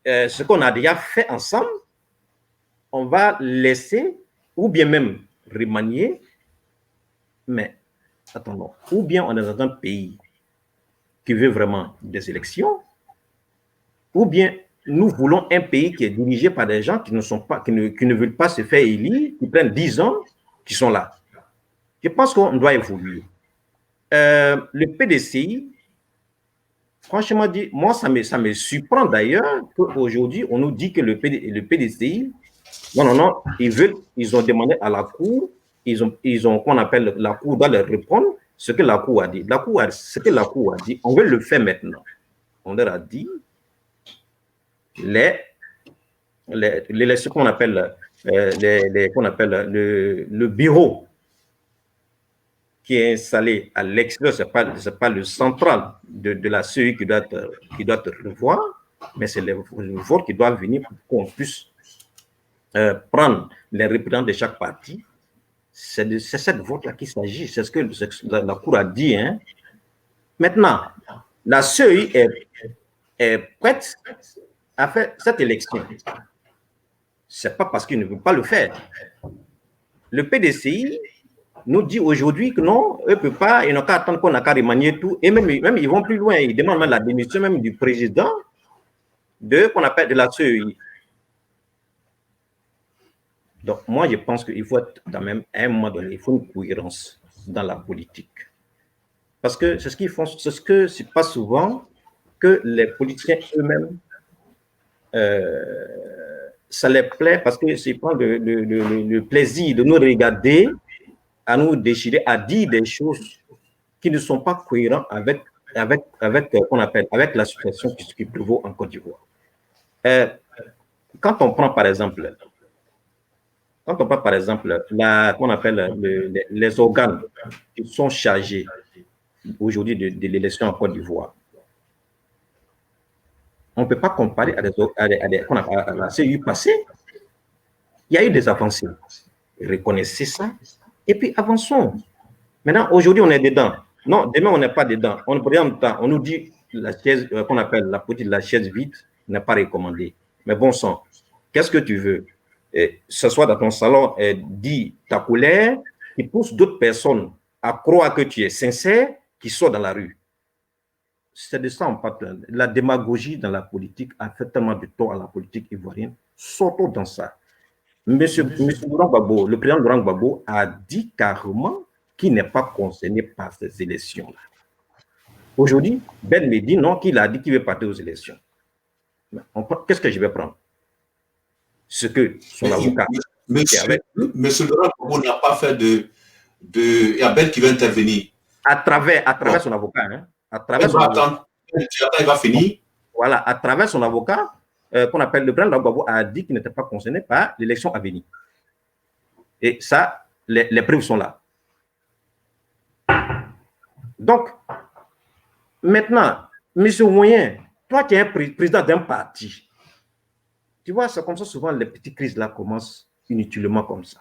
ce qu'on a déjà fait ensemble. On va laisser ou bien même remanier. Mais attendons, ou bien on est dans un pays qui veut vraiment des élections, ou bien nous voulons un pays qui est dirigé par des gens qui ne veulent pas se faire élire, qui prennent 10 ans, qui sont là. Je pense qu'on doit évoluer. Le PDCI, franchement dit, moi, ça me surprend d'ailleurs qu'aujourd'hui, on nous dit que le PDCI, non, ils ont demandé à la Cour, qu'on appelle la Cour doit leur répondre ce que la Cour a dit. Ce que la Cour a dit, on veut le faire maintenant. On leur a dit, ce qu'on appelle, le bureau qui est installé à l'extérieur, ce n'est pas le central de la CEI qui doit te revoir, mais c'est le vote qui doit venir pour qu'on puisse prendre les représentants de chaque parti. C'est cette vote-là qu'il s'agit, c'est ce que la Cour a dit. Hein. Maintenant, la CEI est prête à faire cette élection. Ce n'est pas parce qu'il ne veut pas le faire. Le PDCI nous dit aujourd'hui que non, eux ne peuvent pas, ils n'ont qu'à attendre qu'on a qu'à remanier tout. Et même ils vont plus loin, ils demandent même la démission même du président qu'on appelle de la CEI. Donc, moi, je pense qu'il faut être quand même, à un moment donné, il faut une cohérence dans la politique. Parce que c'est ce qu'ils font, c'est ce que c'est pas souvent que les politiciens eux-mêmes, ça les plaît parce que c'est pas le plaisir de nous regarder, à nous déchirer, à dire des choses qui ne sont pas cohérentes avec qu'on appelle, avec la situation qui prévaut en Côte d'Ivoire. Quand on prend par exemple qu'on appelle les organes qui sont chargés aujourd'hui de l'élection en Côte d'Ivoire, on ne peut pas comparer à la CEI passée. Il y a eu des avancées. Reconnaissez ça et puis avançons. Maintenant, aujourd'hui, on est dedans. Non, demain, on n'est pas dedans. On nous dit la chaise qu'on appelle la politique de la chaise vide n'est pas recommandée. Mais bon sang, qu'est-ce que tu veux? Ce soit dans ton salon, dis ta colère, qui pousse d'autres personnes à croire que tu es sincère, qui sortent dans la rue. C'est de ça on parle. La démagogie dans la politique a fait tellement de tort à la politique ivoirienne. Sortons dans ça. Monsieur Laurent Gbagbo, le président Laurent Gbagbo a dit carrément qu'il n'est pas concerné par ces élections-là. Aujourd'hui, Ben me dit non, qu'il a dit qu'il veut partir aux élections. Qu'est-ce que je vais prendre? Ce que son avocat... Monsieur Laurent Gbagbo n'a pas fait de... Il y a Ben qui va intervenir. À travers son avocat. Hein? À travers son avocat. Il va finir. Voilà, à travers son avocat, qu'on appelle le président Gbagbo, a dit qu'il n'était pas concerné par l'élection à venir. Et ça, les preuves sont là. Donc, maintenant, M. Moyen, Toi, tu es un président d'un parti. Tu vois, c'est comme ça, souvent, les petites crises-là commencent inutilement comme ça.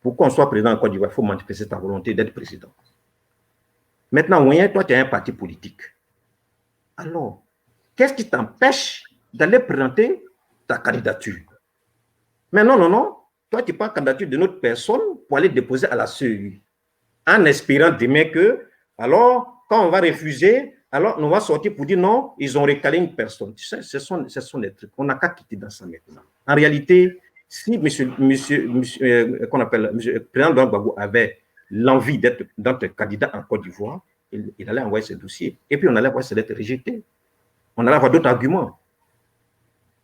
Pour qu'on soit président en Côte d'Ivoire, il faut manifester ta volonté d'être président. Maintenant, moyen, toi, tu es un parti politique. Alors, qu'est-ce qui t'empêche d'aller présenter ta candidature? Mais non, non, non. Toi, tu prends la candidature de notre personne pour aller déposer à la CEI, en espérant demain que, alors, quand on va refuser, alors on va sortir pour dire non, ils ont recalé une personne. Tu sais, ce sont des trucs. On n'a qu'à quitter dans ça maintenant. En réalité, si qu'on appelle, le président Gbagbo avait l'envie d'être candidat en Côte d'Ivoire, il allait envoyer ses dossiers. Et puis, on allait voir ses lettres rejetées. On allait avoir d'autres arguments.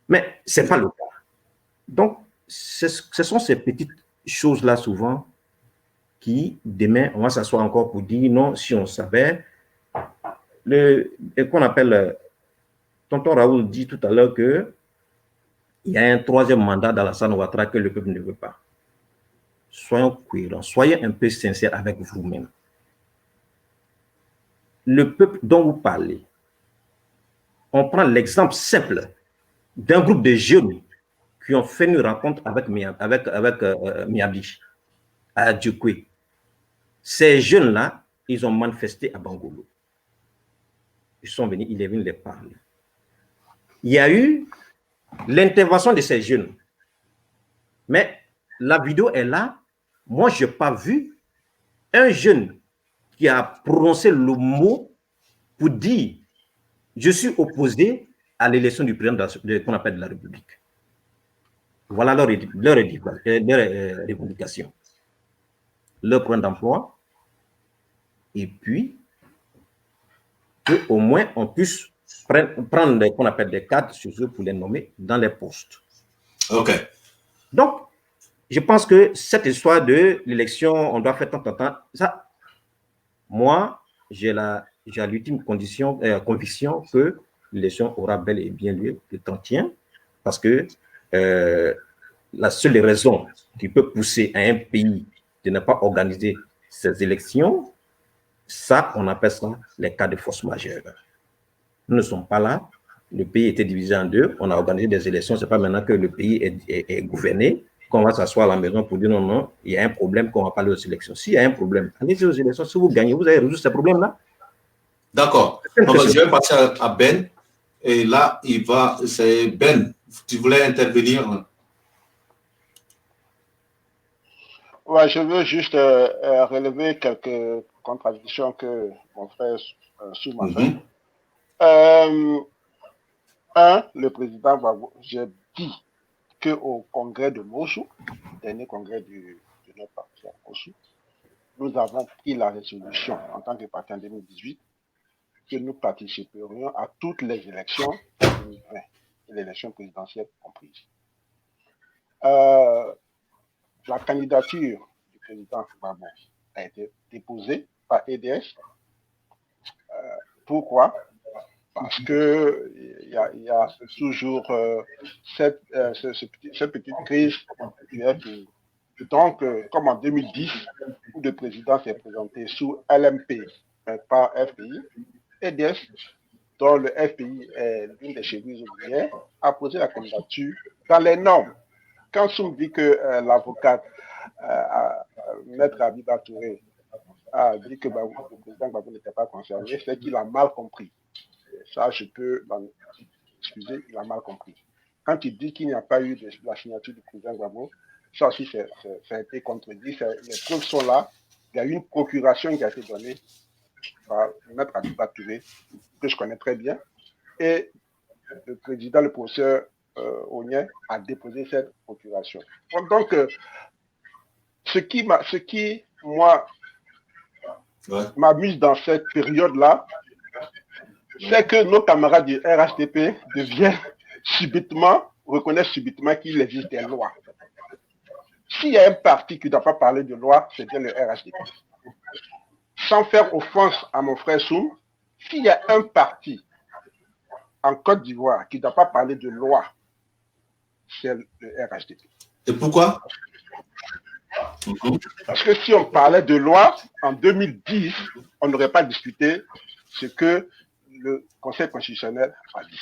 Mais ce n'est pas le cas. Donc, ce sont ces petites choses-là, souvent, qui, demain, on va s'asseoir encore pour dire non, si on savait. Qu'on appelle, tonton Raoul dit tout à l'heure qu'il y a un troisième mandat dans la Alassane Ouattara que le peuple ne veut pas. Soyons cohérents, soyez un peu sincères avec vous-même. Le peuple dont vous parlez, on prend l'exemple simple d'un groupe de jeunes qui ont fait une rencontre avec Miabi à Djokwe. Ces jeunes-là, ils ont manifesté à Bangolo. Ils sont venus, il est venu les parler. Il y a eu l'intervention de ces jeunes. Mais la vidéo est là. Moi, je n'ai pas vu un jeune qui a prononcé le mot pour dire je suis opposé à l'élection du président qu'on appelle de la République. Voilà leur revendication. Leur point d'emploi. Et puis, qu'au moins on puisse prendre ce qu'on appelle des cadres sur eux pour les nommer dans les postes. OK. Donc, je pense que cette histoire de l'élection, on doit faire tant, ça, moi, j'ai l'ultime conviction que l'élection aura bel et bien lieu le 31, parce que la seule raison qui peut pousser à un pays de ne pas organiser ces élections, ça, on appelle ça les cas de force majeure. Nous ne sommes pas là. Le pays était divisé en deux. On a organisé des élections. Ce n'est pas maintenant que le pays est gouverné qu'on va s'asseoir à la maison pour dire non, non, il y a un problème qu'on va parler aux élections. S'il y a un problème, allez-y aux élections. Si vous gagnez, vous allez résoudre ce problème-là. D'accord. Je vais passer à Ben. Et là, c'est Ben. Tu voulais intervenir? Ouais, je veux juste relever quelques contradictions que mon frère Soum a fait. Le président Gbagbo, j'ai dit qu'au congrès de Mossou, dernier congrès de notre parti à Mossou, nous avons pris la résolution en tant que parti en 2018 que nous participerions à toutes les élections de 2020, l'élection présidentielle comprise. La candidature du président Gbagbo a été déposée par EDS. Pourquoi? Parce que il y a toujours cette petite crise du FPI. Donc, comme en 2010, où le président s'est présenté sous LMP, par FPI, EDS, dont le FPI est l'une des chevilles ouvrières, a posé la candidature dans les normes. Quand Soum dit que l'avocate, Maître Abiba Touré, a dit que le président Gbagbo n'était pas concerné, c'est qu'il a mal compris. Ça, je peux excuser, il a mal compris. Quand il dit qu'il n'y a pas eu de la signature du président Gbagbo, ça aussi, ça a été contredit. Les preuves sont là. Il y a eu une procuration qui a été donnée par Maître Abiba Touré, que je connais très bien, et le président, le professeur Ognay, a déposé cette procuration. Donc, ce qui moi, m'amuse dans cette période-là, c'est que nos camarades du RHDP reconnaissent subitement qu'il existe des lois. S'il y a un parti qui ne doit pas parler de loi, c'est bien le RHDP. Sans faire offense à mon frère Soum, s'il y a un parti en Côte d'Ivoire qui ne doit pas parler de loi, c'est le RHDP. Et pourquoi? Parce que si on parlait de loi, en 2010, on n'aurait pas discuté ce que le Conseil constitutionnel a dit.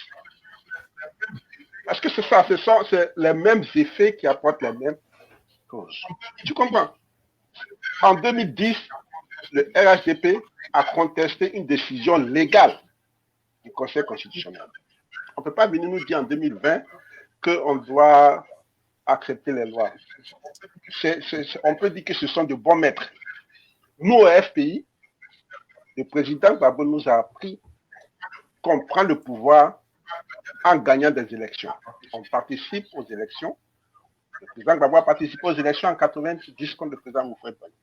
Parce que c'est ça, c'est les mêmes effets qui apportent les mêmes causes. Tu comprends? En 2010, le RHDP a contesté une décision légale du Conseil constitutionnel. On ne peut pas venir nous dire en 2020 qu'on doit accepter les lois. On peut dire que ce sont de bons maîtres. Nous, au FPI, le président Gbagbo nous a appris qu'on prend le pouvoir en gagnant des élections. On participe aux élections. Le président Gbagbo a participé aux élections en 90 contre le président Moufouet Boigny.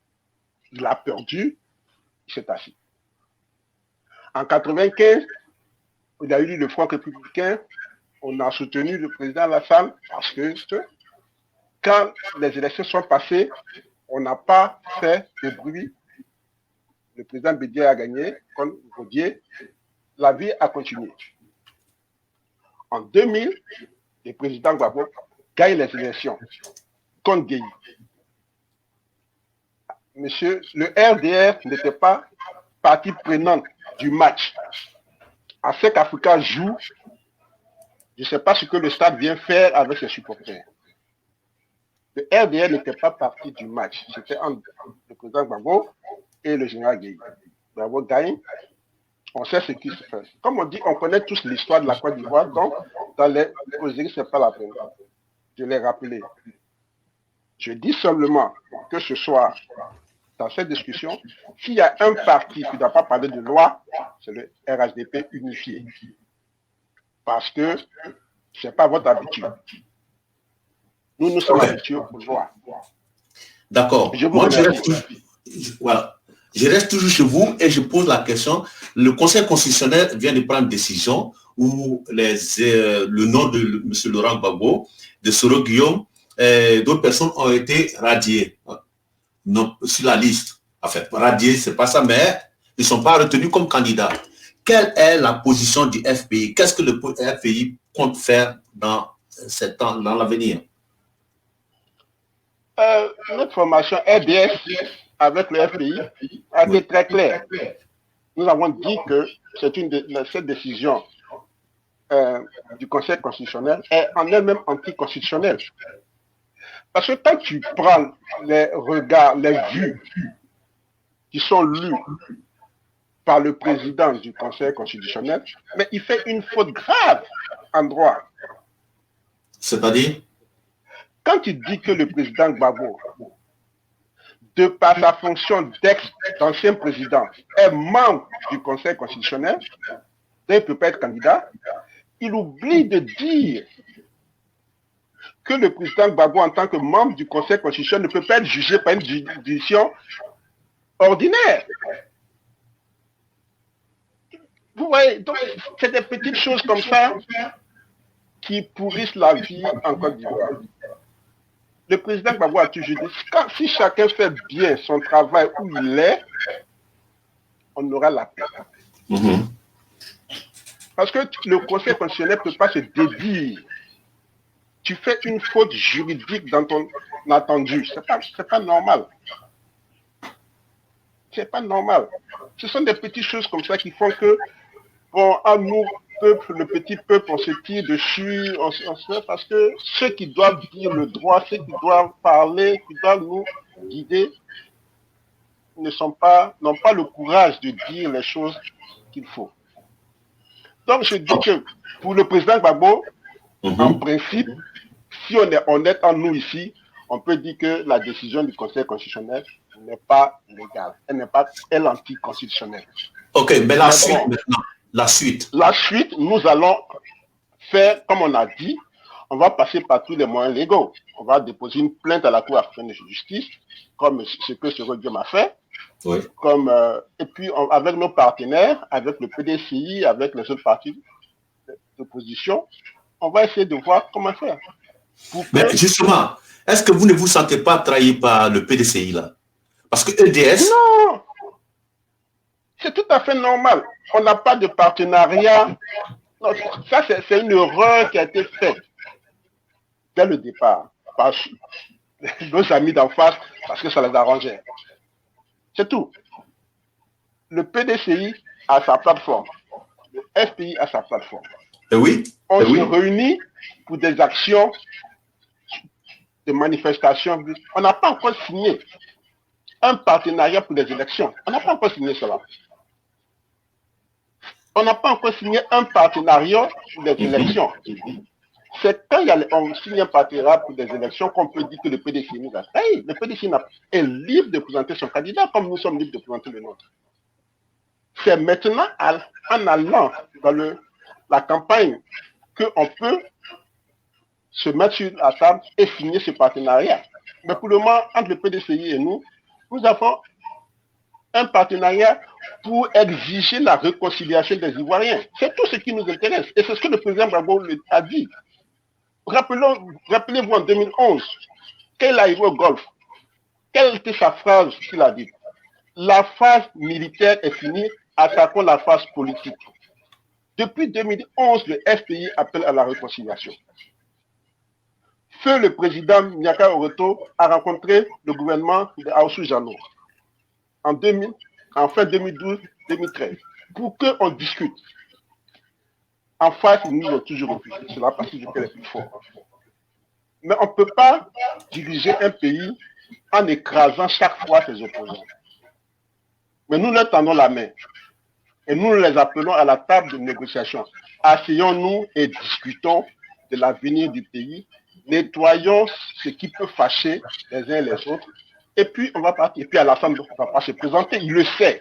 Il a perdu, il s'est assis. En 95, il y a eu le Front républicain, on a soutenu le président Alassane parce que quand les élections sont passées, on n'a pas fait de bruit. Le président Bédié a gagné, comme Gaudier, la vie a continué. En 2000, le président Gbagbo gagne les élections contre Gueye. Monsieur, le RDR n'était pas partie prenante du match. Afek Africa joue, je ne sais pas ce que le stade vient faire avec ses supporters. Le RDR n'était pas partie du match. C'était entre le président Gbagbo et le général Gueye. Gbagbo gagne. On sait ce qui se fait. Comme on dit, on connaît tous l'histoire de la Côte d'Ivoire, donc dans les causeries, ce n'est pas la peine. Je l'ai rappelé. Je dis seulement que ce soir, dans cette discussion, s'il y a un parti qui ne doit pas parler de loi, c'est le RHDP unifié. Parce que ce n'est pas votre habitude. Nous sommes habitués aux lois. D'accord. Moi, je reste toujours chez vous et je pose la question. Le Conseil constitutionnel vient de prendre une décision où le nom de M. Laurent Gbagbo, de Soro Guillaume, d'autres personnes ont été radiées sur la liste. En fait, radiées, c'est pas ça, mais ils ne sont pas retenus comme candidats. Quelle est la position du FPI? Qu'est-ce que le FPI compte faire dans l'avenir? Notre formation RDS avec le FPI a été très claire. Nous avons dit que cette décision du Conseil constitutionnel est en elle-même anticonstitutionnelle. Parce que quand tu prends les regards, les vues qui sont lues par le président du Conseil constitutionnel, mais il fait une faute grave en droit. C'est-à-dire? Quand tu dis que le président Gbagbo, de par sa fonction d'ancien président, est membre du Conseil constitutionnel, il ne peut pas être candidat, il oublie de dire que le président Gbagbo, en tant que membre du Conseil constitutionnel, ne peut pas être jugé par une juridiction ordinaire. Vous voyez, donc c'est des petites choses comme ça qui pourrissent la vie en Côte d'Ivoire. Le président Gbagbo a toujours dit, si chacun fait bien son travail où il est, on aura la paix. Parce que le Conseil constitutionnel ne peut pas se dédire. Tu fais une faute juridique dans ton attendu. C'est pas normal. C'est pas normal. Ce sont des petites choses comme ça qui font que, bon, à nous, peuple, le petit peuple, on se tire dessus, parce que ceux qui doivent dire le droit, ceux qui doivent parler, qui doivent nous guider, n'ont pas le courage de dire les choses qu'il faut. Donc, je dis que pour le président Gbagbo, en principe, si on est honnête en nous ici, on peut dire que la décision du Conseil constitutionnel n'est pas légale. Elle est anticonstitutionnelle. Ok, mais la suite maintenant. La suite, nous allons faire, comme on a dit, on va passer par tous les moyens légaux. On va déposer une plainte à la Cour africaine de justice, comme ce que ce Guillaume a fait. Oui. Et puis, avec nos partenaires, avec le PDCI, avec les autres partis d'opposition, on va essayer de voir comment faire. Mais justement, est-ce que vous ne vous sentez pas trahi par le PDCI là? Parce que EDS... Non! C'est tout à fait normal. On n'a pas de partenariat. Non, ça, c'est une erreur qui a été faite dès le départ par nos amis d'en face parce que ça les arrangeait. C'est tout. Le PDCI a sa plateforme. le FPI a sa plateforme. Oui. On se réunit pour des actions de manifestation. On n'a pas encore signé un partenariat pour les élections. On n'a pas encore signé cela. On n'a pas encore signé un partenariat pour les élections. C'est quand on signe un partenariat pour des élections qu'on peut dire que le PDC nous a trahi. Le PDC est libre de présenter son candidat comme nous sommes libres de présenter le nôtre. C'est maintenant en allant dans la campagne qu'on peut se mettre sur la table et signer ce partenariat. Mais pour le moment, entre le PDCI et nous avons un partenariat pour exiger la réconciliation des Ivoiriens. C'est tout ce qui nous intéresse. Et c'est ce que le président Gbagbo a dit. Rappelez-vous en 2011, quand il est arrivé au Golfe, quelle était sa phrase qu'il a dit? La phase militaire est finie, attaquons la phase politique. Depuis 2011, le FPI appelle à la réconciliation. Feu le président Nyaka Oroto a rencontré le gouvernement de Aossou Jano en fin 2012-2013 pour qu'on discute. En face, ils nous ont toujours refusé. C'est la partie du pays est plus fort. Mais on ne peut pas diriger un pays en écrasant chaque fois ses opposants. Mais nous leur tendons la main. Et nous les appelons à la table de négociation. Asseyons-nous et discutons de l'avenir du pays. Nettoyons ce qui peut fâcher les uns et les autres. Et puis, on va partir. Et puis, Alassane ne va pas se présenter. Il le sait.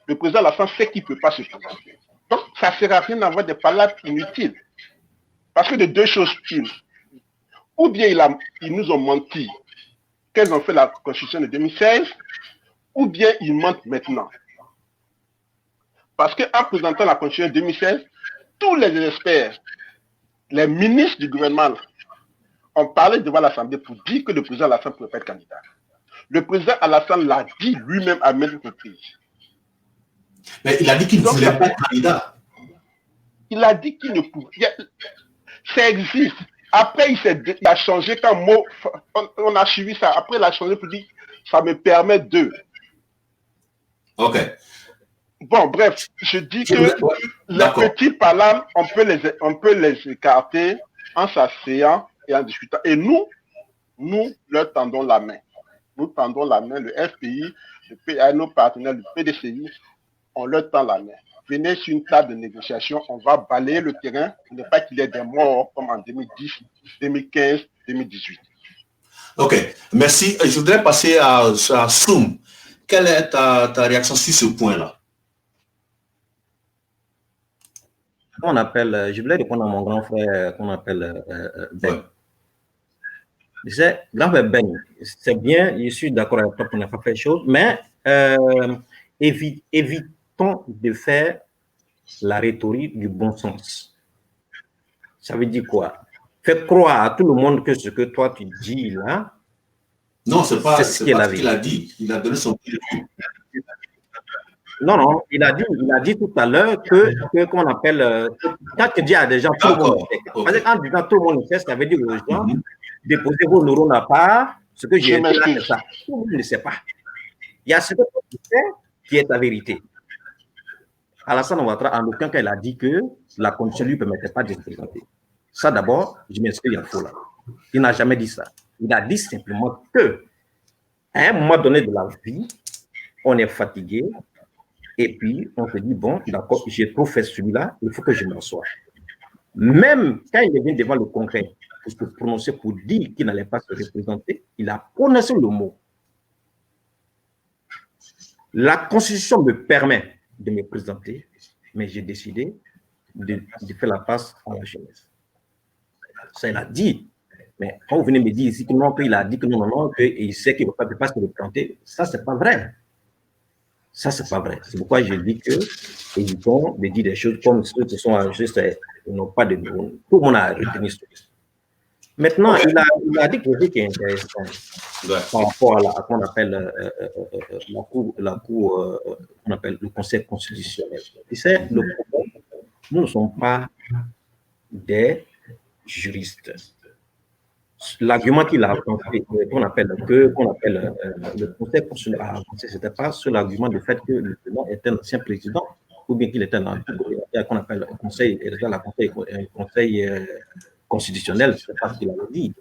Le président Alassane sait qu'il ne peut pas se présenter. Donc, ça ne sert à rien d'avoir des palabres inutiles. Parce que de deux choses une. Ou bien ils nous ont menti qu'ils ont fait la Constitution de 2016, ou bien ils mentent maintenant. Parce qu'en présentant la Constitution de 2016, tous les experts, les ministres du gouvernement ont parlé devant l'Assemblée pour dire que le président Alassane ne pouvait pas être candidat. Le président Alassane l'a dit lui-même à maintes reprises. Mais il a dit qu'il ne voulait pas être candidat. Il a dit qu'il ne pouvait. Ça existe. Après, il a changé quand on a suivi ça. Après, il a changé pour dire ça me permet de. Ok. Bon, bref, je dis que les petits palabres, on peut les écarter en s'asseyant et en discutant. Et nous leur tendons la main. Nous tendons la main, le FPI, nos partenaires du PDCI, on leur tend la main. Venez sur une table de négociation, on va balayer le terrain pour ne pas qu'il y ait des morts comme en 2010, 2015, 2018. Ok, merci. Je voudrais passer à Soum. Quelle est ta réaction sur ce point-là? Je voulais répondre à mon grand frère qu'on appelle Ben. Ouais. Je disais, grand frère Ben, c'est bien, je suis d'accord avec toi pour ne pas faire chose, mais évitons de faire la rhétorique du bon sens. Ça veut dire quoi? Fais croire à tout le monde que ce que toi tu dis là, non, c'est pas ce qu'il a dit. Il a donné son point de vue. Non, il a dit tout à l'heure que qu'on appelle, quand tu dis à des gens, tout le monde le fait. Parce que en disant tout le monde le fait, ça veut dire aux gens, déposez vos neurones à part, ce que j'ai dit là, c'est ça. Tout le monde ne sait pas. Il y a ce que tu sais qui est ta vérité. Alassane Ouattara, en aucun cas, il a dit que la condition ne lui permettait pas de se présenter. Ça, d'abord, je m'inscris en faux là. Il n'a jamais dit ça. Il a dit simplement que, à un moment donné de la vie, on est fatigué, et puis on se dit, bon, d'accord, j'ai trop fait celui-là, il faut que je m'en sois. Même quand il vient devant le Congrès pour se prononcer, pour dire qu'il n'allait pas se représenter, il a prononcé le mot. La Constitution me permet de me présenter, mais j'ai décidé de faire la passe à la jeunesse. Ça, il a dit. Mais quand vous venez me dire ici que non, qu'il a dit que non, qu'il sait qu'il ne peut pas se représenter, ça, c'est pas vrai. Ça, c'est pas vrai. C'est pourquoi je dis que évitons de dire des choses comme ceux qui sont juste, ils n'ont pas de neurones. Tout le monde a retenu ça. Maintenant, il a dit quelque chose qui est intéressant par rapport à qu'on appelle qu'on appelle le Conseil constitutionnel. Tu sais, nous ne sommes pas des juristes. l'argument qu'il a avancé, qu'on appelle le Conseil constitutionnel a avancé, c'était pas sur l'argument du fait que le président était un ancien président, ou bien qu'il était dans qu'on appelle le Conseil, conseil constitutionnel, c'est pas ce qu'il avait dit.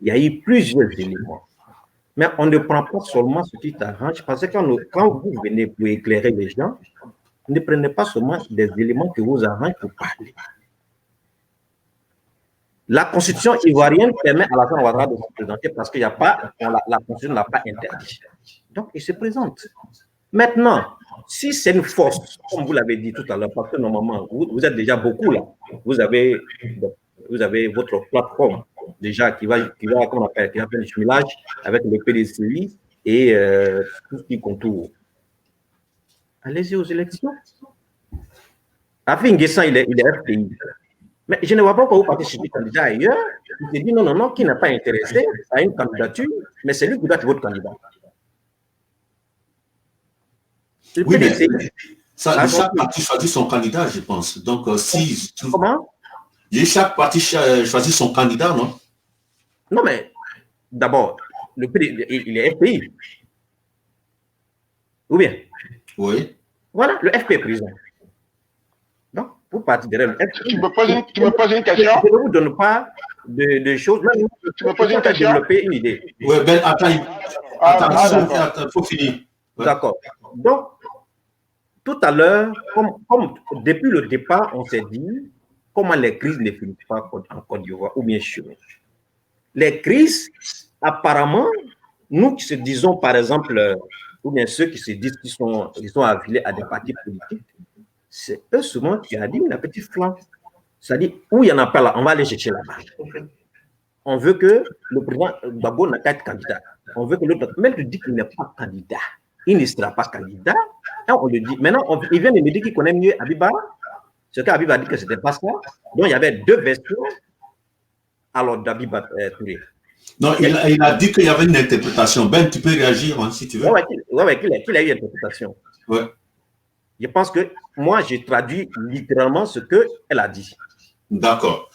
Il y a eu plusieurs éléments. Mais on ne prend pas seulement ce qui t'arrange, parce que quand vous venez pour éclairer les gens, ne prenez pas seulement des éléments que vous arrangent pour parler. La constitution ivoirienne permet à Alassane Ouattara de se présenter parce qu'il n'y a pas, la constitution n'a pas interdit. Donc, il se présente. Maintenant, si c'est une force, comme vous l'avez dit tout à l'heure, parce que normalement, vous êtes déjà beaucoup là, vous avez votre plateforme déjà qui va faire le jumelage avec le PDCI et tout ce qui contourne. Allez-y aux élections. Afin Nguessan, il est FPI. Mais je ne vois pas pourquoi vous participez candidat ailleurs. Il se dit non, qui n'est pas intéressé à une candidature, mais c'est lui qui doit être votre candidat. Oui, mais chaque parti choisit son candidat, je pense. Donc, Comment? Chaque parti choisit son candidat, non? Non, mais d'abord, il est FPI. Ou bien? Oui. Voilà, le FPI est président. Donc, pour partir derrière le FPI. Tu me poses une question? Je ne vous donne pas de choses. Même, tu me poses une question? Développer une idée. Oui, ben attends, il faut finir. Ouais. D'accord. Donc, tout à l'heure, comme depuis le départ, on s'est dit comment les crises ne finissent pas en Côte d'Ivoire ou bien chez nous. Les crises, apparemment, nous qui se disons, par exemple, ou bien ceux qui se disent qu'ils sont affiliés à des partis politiques, c'est eux souvent qui a dit la petite flanc. C'est-à-dire, où il n'y en a pas là, on va aller chercher là-bas. On veut que le président Gbagbo n'a qu'à être candidat. On veut que l'autre, même tu dis qu'il n'est pas candidat, il ne sera pas candidat. Et on le dit. Maintenant, il vient de me dire qu'il connaît mieux Abiba. Ce qu'Abiba a dit que ce n'était pas ça. Donc, il y avait deux versions alors d'Abiba Touré. Non, il a dit qu'il y avait une interprétation. Ben, tu peux réagir hein, si tu veux. Oui, qu'il a eu une interprétation. Ouais. Je pense que moi, j'ai traduit littéralement ce qu'elle a dit. D'accord.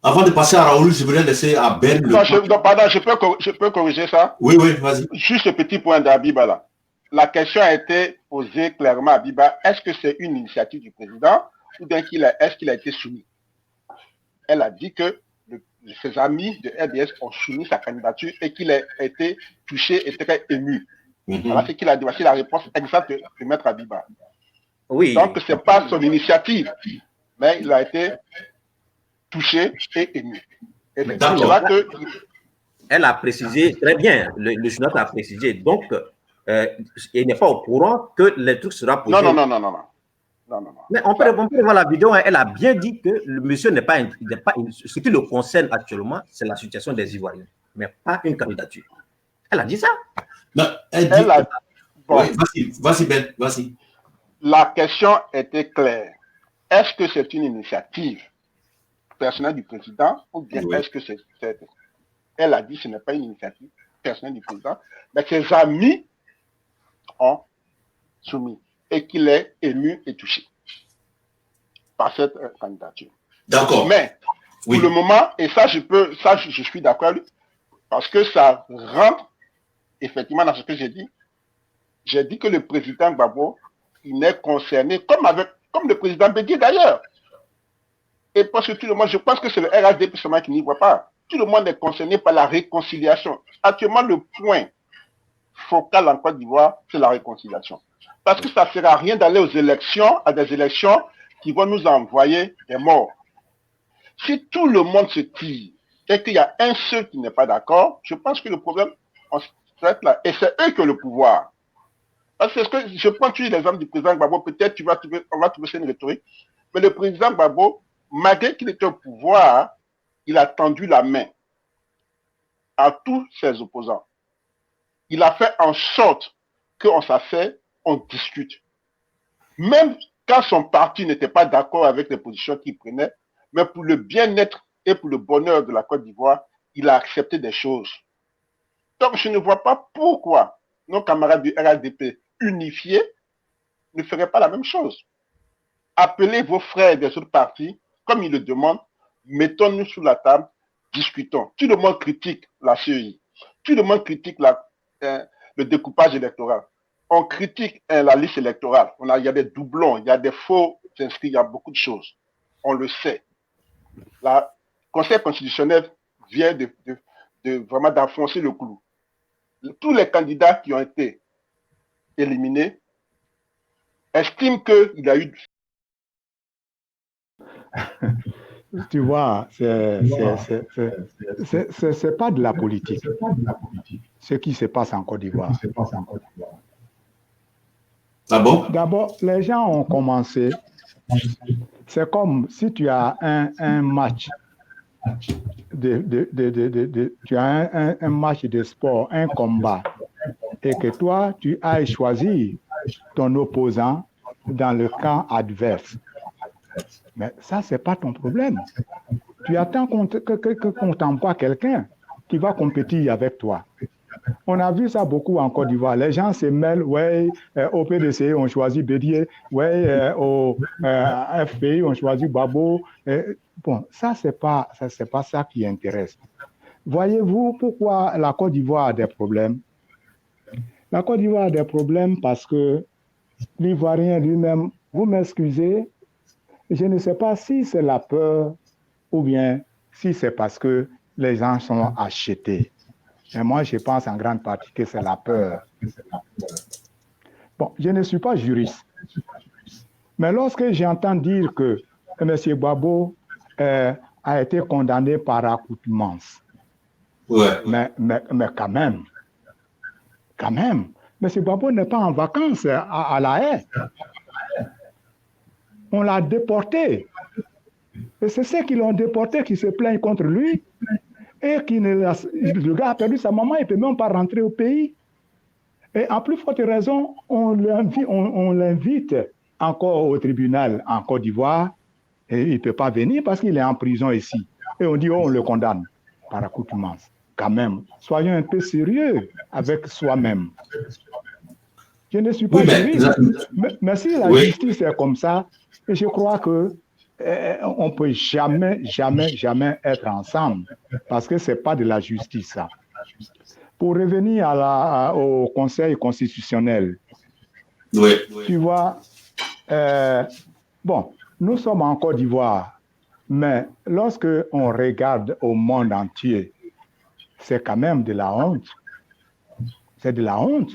Avant de passer à Raoul, je voudrais laisser à Ben. Pardon, je peux corriger ça? Oui, vas-y. Juste ce petit point d'Abiba là. La question a été posée clairement à Abiba. Est-ce que c'est une initiative du président ou bien est-ce qu'il a été soumis? Elle a dit que ses amis de RDS ont soumis sa candidature et qu'il a été touché et très ému. Voilà ce qu'il a dit. Voici la réponse exacte de Maître Abiba. Oui. Donc, ce n'est pas son initiative, mais il a été touché et ému. Et c'est là que... Elle a précisé, très bien, le journal a précisé. Donc, il n'est pas au courant que le truc sera posé. Non. Mais on peut voir la vidéo, elle a bien dit que le monsieur n'est pas ce qui le concerne actuellement, c'est la situation des Ivoiriens, mais pas une candidature. Elle a dit ça. Non, elle a... Bon. Oui, vas-y Ben, vas-y. La question était claire. Est-ce que c'est une initiative personnelle du président ou bien est-ce que c'est... Elle a dit que ce n'est pas une initiative personnelle du président, mais ses amis ont soumis et qu'il est ému et touché par cette candidature. D'accord. Mais pour le moment, et je suis d'accord parce que ça rentre effectivement dans ce que j'ai dit. J'ai dit que le président Gbagbo, il n'est concerné comme le président Bédié d'ailleurs. Et parce que tout le monde, je pense que c'est le RHDP seulement qui n'y voit pas. Tout le monde est concerné par la réconciliation. Actuellement, le point focal en Côte d'Ivoire, c'est la réconciliation. Parce que ça ne sert à rien d'aller aux élections, à des élections qui vont nous envoyer des morts. Si tout le monde se tire et qu'il y a un seul qui n'est pas d'accord, je pense que le problème, on va être là. Et c'est eux qui ont le pouvoir. Parce que je prends toujours l'exemple du président Gbagbo, peut-être on va trouver ça une rhétorique, mais le président Gbagbo, malgré qu'il était au pouvoir, il a tendu la main à tous ses opposants. Il a fait en sorte qu'on s'assied, on discute. Même quand son parti n'était pas d'accord avec les positions qu'il prenait, mais pour le bien-être et pour le bonheur de la Côte d'Ivoire, il a accepté des choses. Donc je ne vois pas pourquoi nos camarades du RHDP unifiés ne feraient pas la même chose. Appelez vos frères des autres partis, comme ils le demandent, mettons-nous sous la table discutons. Tout le monde critique la CEI. Tout le monde critique le découpage électoral. On critique la liste électorale. Il y a des doublons, il y a des faux inscrits, il y a beaucoup de choses. On le sait. Le Conseil constitutionnel vient vraiment d'enfoncer le clou. Tous les candidats qui ont été éliminés estiment qu'il y a eu... Tu vois, c'est pas de la politique. Ce qui se passe en Côte d'Ivoire. Ah bon? D'abord, les gens ont commencé. C'est comme si tu as un match tu as un match de sport, un combat, et que toi, tu ailles choisir ton opposant dans le camp adverse. Mais ça, c'est pas ton problème. Tu attends qu'on t'envoie quelqu'un qui va compétir avec toi. On a vu ça beaucoup en Côte d'Ivoire. Les gens se mêlent, au PDC, on choisit Bédier, au FPI, on choisit Babo. Bon, ça, c'est pas ça qui intéresse. Voyez-vous pourquoi la Côte d'Ivoire a des problèmes? La Côte d'Ivoire a des problèmes parce que l'Ivoirien lui-même, vous m'excusez, je ne sais pas si c'est la peur ou bien si c'est parce que les gens sont achetés. Et moi, je pense en grande partie que c'est la peur. Bon, je ne suis pas juriste. Mais lorsque j'entends dire que M. Babo a été condamné par accoutumance, mais quand même, M. Babo n'est pas en vacances à La Haye. On l'a déporté. Et c'est ceux qui l'ont déporté qui se plaignent contre lui. Et le gars a perdu sa maman, il ne peut même pas rentrer au pays. Et en plus forte raison, on l'invite encore au tribunal en Côte d'Ivoire et il ne peut pas venir parce qu'il est en prison ici. Et on dit, on le condamne par accoutumance. Quand même, soyons un peu sérieux avec soi-même. Je ne suis pas juriste, mais si la justice est comme ça, je crois que on ne peut jamais être ensemble parce que ce n'est pas de la justice, ça. Pour revenir au Conseil constitutionnel, tu vois, bon, nous sommes en Côte d'Ivoire, mais lorsque on regarde au monde entier, c'est quand même de la honte. C'est de la honte.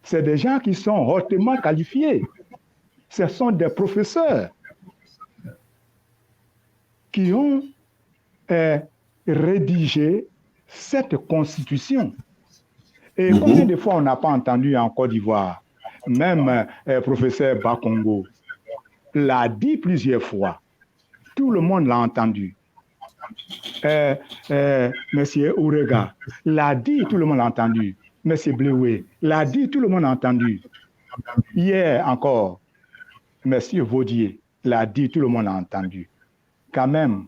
C'est des gens qui sont hautement qualifiés. Ce sont des professeurs qui ont rédigé cette constitution. Et combien de fois on n'a pas entendu en Côte d'Ivoire, même professeur Bakongo l'a dit plusieurs fois, tout le monde l'a entendu. Monsieur Ourega l'a dit, tout le monde l'a entendu. Monsieur Bleué l'a dit, tout le monde l'a entendu. Hier encore, Monsieur Vaudier l'a dit, tout le monde l'a entendu. Quand même,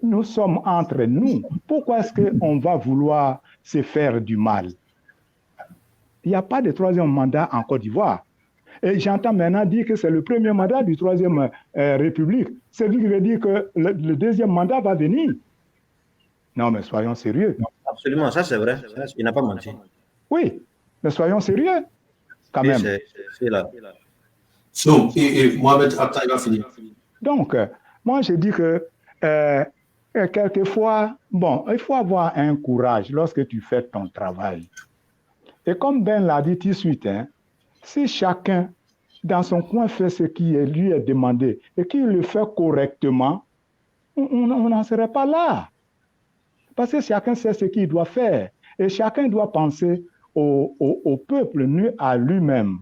nous sommes entre nous. Pourquoi est-ce qu'on va vouloir se faire du mal? Il n'y a pas de troisième mandat en Côte d'Ivoire. Et j'entends maintenant dire que c'est le premier mandat du troisième République. C'est lui qui veut dire que le deuxième mandat va venir. Non, mais soyons sérieux. Absolument, ça c'est vrai. Il n'a pas menti. Oui, mais soyons sérieux, quand même. C'est là. So, et Mohamed, après, il va finir. Donc, moi, je dis que quelquefois, bon, il faut avoir un courage lorsque tu fais ton travail. Et comme Ben l'a dit tout de suite, si chacun dans son coin fait ce qui lui est demandé et qu'il le fait correctement, on n'en serait pas là. Parce que chacun sait ce qu'il doit faire et chacun doit penser au peuple, nu à lui-même.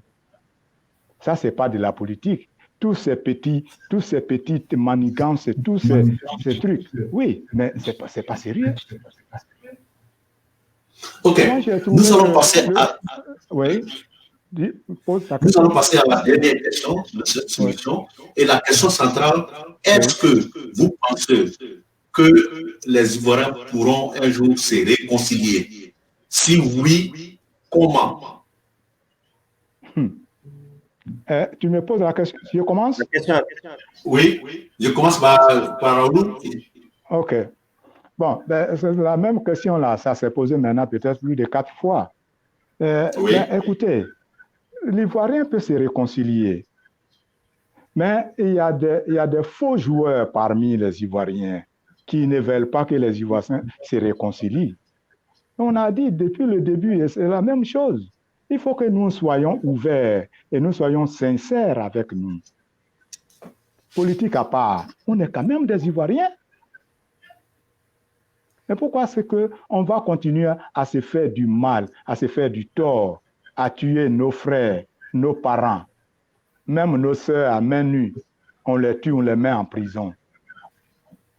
Ça, ce n'est pas de la politique. Tous ces petites manigances, tous ces trucs. Oui, mais ce n'est pas sérieux. Ok, nous allons passer à... Oui. Nous allons passer à la dernière question de cette soumission. Et la question centrale, est-ce que vous pensez que les Ivoiriens pourront un jour se réconcilier? Si oui, comment? Tu me poses la question. Je commence? Oui, je commence par Raoul. OK. Bon, ben, la même question là, ça s'est posé maintenant peut-être plus de 4 fois. Oui. Ben, écoutez, l'Ivoirien peut se réconcilier, mais il y a des faux joueurs parmi les Ivoiriens qui ne veulent pas que les Ivoiriens se réconcilient. On a dit depuis le début, et c'est la même chose. Il faut que nous soyons ouverts et nous soyons sincères avec nous. Politique à part, on est quand même des Ivoiriens. Mais pourquoi c'est qu'on va continuer à se faire du mal, à se faire du tort, à tuer nos frères, nos parents, même nos sœurs à main nue, on les tue, on les met en prison.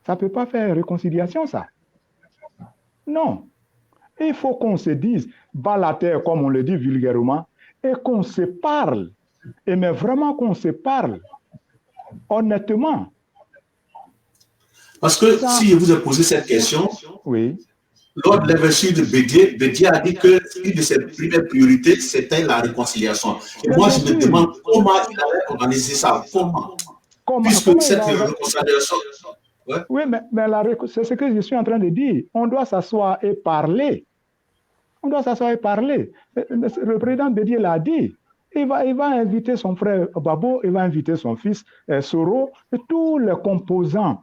Ça ne peut pas faire réconciliation, ça. Non. Il faut qu'on se dise, bas la terre, comme on le dit vulgairement, et qu'on se parle. Et mais vraiment qu'on se parle, honnêtement. Parce que si je vous ai posé cette question, oui. Lors de l'investiture de Bédié a dit qu'une de ses premières priorités, c'était la réconciliation. Et moi, je me demande comment il allait organiser ça. Puisque cette réconciliation... Ouais. Oui, mais c'est ce que je suis en train de dire. On doit s'asseoir et parler. On doit s'asseoir et parler. Le président Bédié l'a dit. Il va inviter son frère Babo, il va inviter son fils Soro, et tous les composants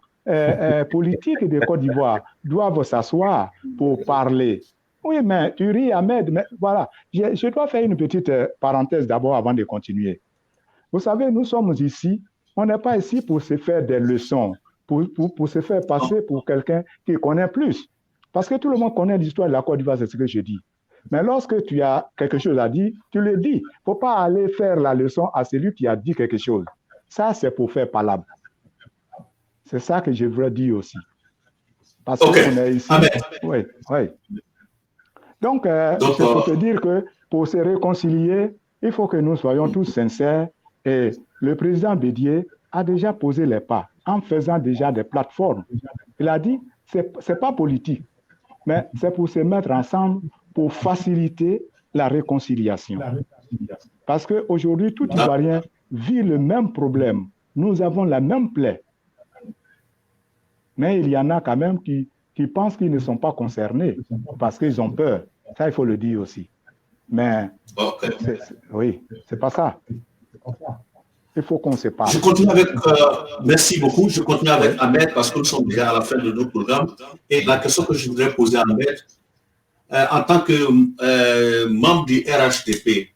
politiques de Côte d'Ivoire doivent s'asseoir pour parler. Oui, mais tu ris, Ahmed, mais voilà. Je dois faire une petite parenthèse d'abord avant de continuer. Vous savez, nous sommes ici, on n'est pas ici pour se faire des leçons, pour se faire passer pour quelqu'un qui connaît plus. Parce que tout le monde connaît l'histoire de la Côte d'Ivoire, c'est ce que je dis. Mais lorsque tu as quelque chose à dire, tu le dis. Il ne faut pas aller faire la leçon à celui qui a dit quelque chose. Ça, c'est pour faire palabre. C'est ça que je veux dire aussi. Parce qu'on est ici. Amen. Oui, oui. Donc, c'est pour te dire que pour se réconcilier, il faut que nous soyons tous sincères. Et le président Bédié a déjà posé les pas en faisant déjà des plateformes. Il a dit, ce n'est pas politique, mais c'est pour se mettre ensemble pour faciliter la réconciliation. Parce qu'aujourd'hui, tout Ivoirien vit le même problème. Nous avons la même plaie. Mais il y en a quand même qui pensent qu'ils ne sont pas concernés parce qu'ils ont peur. Ça, il faut le dire aussi. Mais oui, c'est pas ça. Il faut qu'on se parle. Je continue avec, merci beaucoup, je continue avec Ahmed parce que nous sommes déjà à la fin de notre programme. Et la question que je voudrais poser à Ahmed, en tant que membre du RHDP,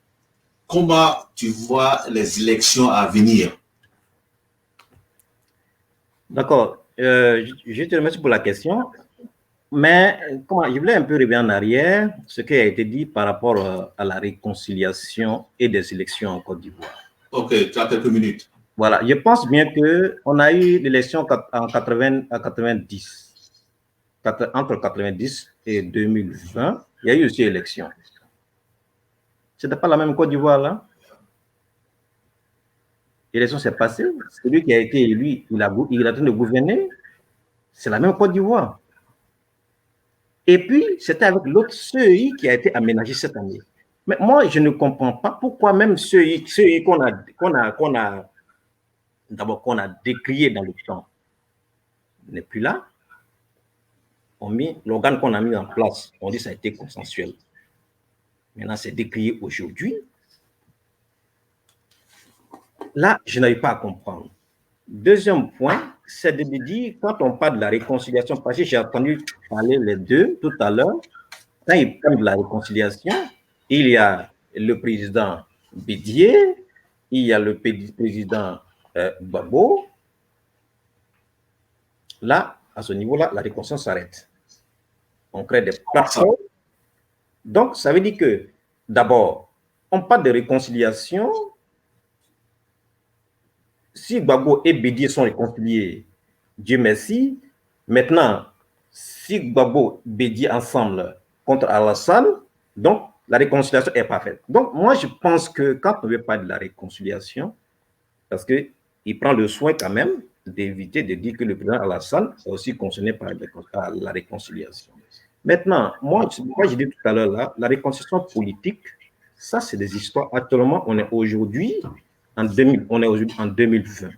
comment tu vois les élections à venir? D'accord. Je te remercie pour la question. Mais je voulais un peu revenir en arrière, ce qui a été dit par rapport à la réconciliation et des élections en Côte d'Ivoire. Ok, tu as quelques minutes. Voilà, je pense bien qu'on a eu l'élection en 90. Entre 90 et 2020, il y a eu aussi élection. Ce n'était pas la même Côte d'Ivoire là. L'élection s'est passée. Celui qui a été élu, il a en train de gouverner. C'est la même Côte d'Ivoire. Et puis, c'était avec l'autre CEI qui a été aménagé cette année. Mais moi, je ne comprends pas pourquoi même CEI qu'on a décrié dans le temps n'est plus là. L'organe qu'on a mis en place, on dit que ça a été consensuel. Maintenant, c'est décrié aujourd'hui. Là, je n'arrive pas à comprendre. Deuxième point, c'est de dire, quand on parle de la réconciliation, parce que j'ai entendu parler les deux tout à l'heure, quand ils parlent de la réconciliation, il y a le président Bédié, il y a le président Babo. Là, à ce niveau-là, la réconciliation s'arrête. On crée des plateformes. Donc, ça veut dire que, d'abord, on parle de réconciliation. Si Gbagbo et Bédié sont réconciliés, Dieu merci. Maintenant, si Gbagbo et Bédié ensemble contre Alassane, donc la réconciliation est parfaite. Donc, moi, je pense que quand on veut parler de la réconciliation, parce qu'il prend le soin quand même d'éviter de dire que le président Alassane est aussi concerné par la réconciliation. Maintenant, moi, j'ai dit tout à l'heure, là, la réconciliation politique, ça, c'est des histoires. Actuellement, on est aujourd'hui en 2020.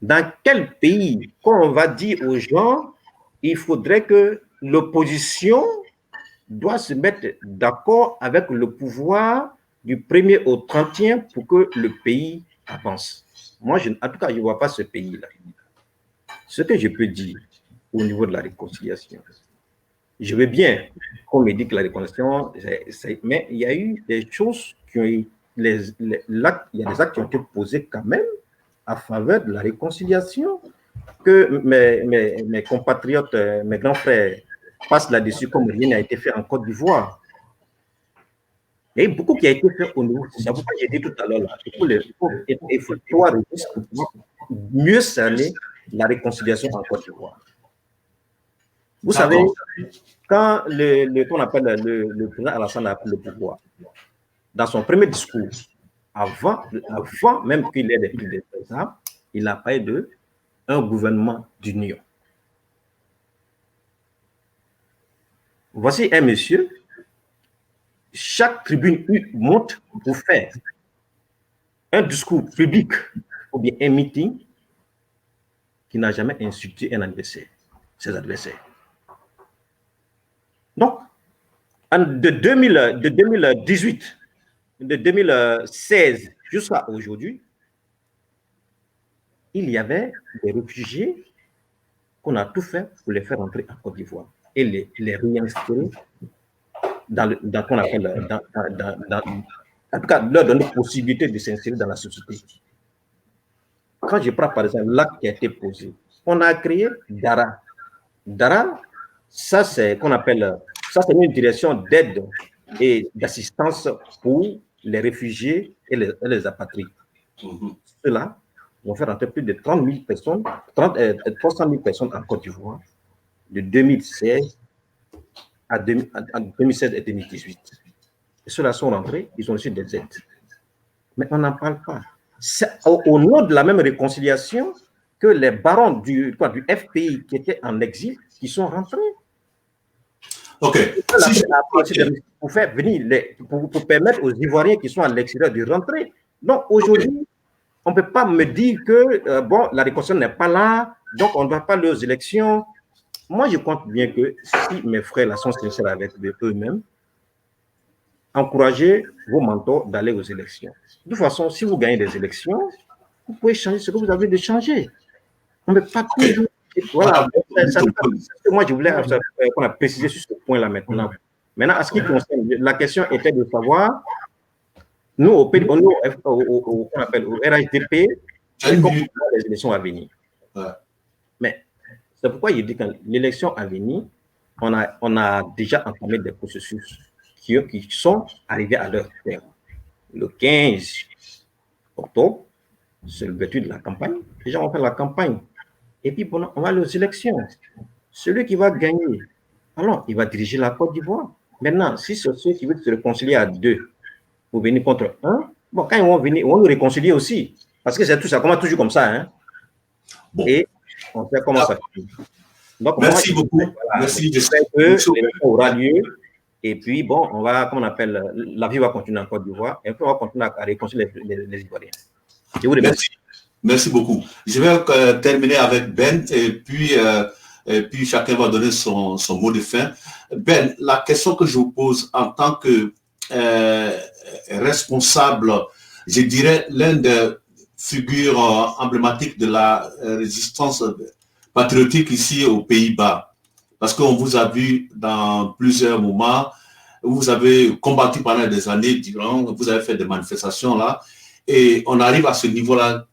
Dans quel pays, quand on va dire aux gens, il faudrait que l'opposition doit se mettre d'accord avec le pouvoir du 1er au 30e pour que le pays avance. Moi, en tout cas, je ne vois pas ce pays-là. Ce que je peux dire au niveau de la réconciliation, je veux bien qu'on me dise que la réconciliation, mais il y a eu des choses qui ont eu, il y a des actes qui ont été posés quand même à faveur de la réconciliation, que mes compatriotes, mes grands frères passent là-dessus comme rien n'a été fait en Côte d'Ivoire. Il y a eu beaucoup qui a été fait au niveau. C'est pourquoi j'ai dit tout à l'heure, il faut 3 registres pour mieux cerner la réconciliation en Côte d'Ivoire. Vous savez, quand qu'on appelle le président Alassane a pris le pouvoir, dans son premier discours, avant même qu'il ait des présidents, il a parlé d'un gouvernement d'union. Voici un monsieur, chaque tribune monte pour faire un discours public ou bien un meeting qui n'a jamais insulté un adversaire, ses adversaires. Donc, de 2018, de 2016 jusqu'à aujourd'hui, il y avait des réfugiés qu'on a tout fait pour les faire entrer en Côte d'Ivoire et les réinstaller dans qu'on appelle, en tout cas, leur donner la possibilité de s'insérer dans la société. Quand je prends par exemple l'acte qui a été posé, on a créé DARA. DARA, ça c'est qu'on appelle, ça c'est une direction d'aide et d'assistance pour les réfugiés et les apatrides. Ceux-là vont faire entrer plus de 30 000 personnes, 300 000 personnes en Côte d'Ivoire de 2016 à 2016 et 2018. Et ceux-là sont rentrés, ils ont reçu des aides. Mais on n'en parle pas. C'est au nom de la même réconciliation que les barons du FPI qui étaient en exil, qui sont rentrés. OK. Pour faire venir, pour permettre aux Ivoiriens qui sont à l'extérieur de rentrer. Donc aujourd'hui, on ne peut pas me dire que bon, la réconciliation n'est pas là, donc on ne va pas aller aux élections. Moi, je compte bien que si mes frères là sont sincères avec eux-mêmes, encouragez vos mentors d'aller aux élections. De toute façon, si vous gagnez des élections, vous pouvez changer ce que vous avez de changer. On ne peut pas toujours. Voilà. Moi, je voulais qu'on a précisé sur ce point-là maintenant. Maintenant, à ce qui concerne, la question était de savoir, nous, au RHDP, c'est comment les élections à venir. Mais c'est pourquoi il dit que l'élection à venir, on a déjà entamé des processus qui sont arrivés à leur terme. Le 15 octobre, c'est l'ouverture de la campagne. Déjà, on fait la campagne. Et puis, bon, on va aux élections. Celui qui va gagner, alors, il va diriger la Côte d'Ivoire. Maintenant, si c'est ceux qui veulent se réconcilier à 2 pour venir contre 1, bon, quand ils vont venir, ils vont nous réconcilier aussi. Parce que c'est tout ça, commence toujours comme ça. Hein? Bon. Et on sait comment ça finit. Donc, merci beaucoup. Voilà, merci. J'espère que l'élection aura lieu. Et puis, bon, on va, comme on appelle, la vie va continuer en Côte d'Ivoire. Et puis, on va continuer à réconcilier les Ivoiriens. Je vous remercie. Merci beaucoup. Je vais terminer avec Ben et puis chacun va donner son mot de fin. Ben, la question que je vous pose en tant que responsable, je dirais l'un des figures emblématiques de la résistance patriotique ici aux Pays-Bas, parce qu'on vous a vu dans plusieurs moments, vous avez combattu pendant des années durant, vous avez fait des manifestations là, et on arrive à ce niveau-là.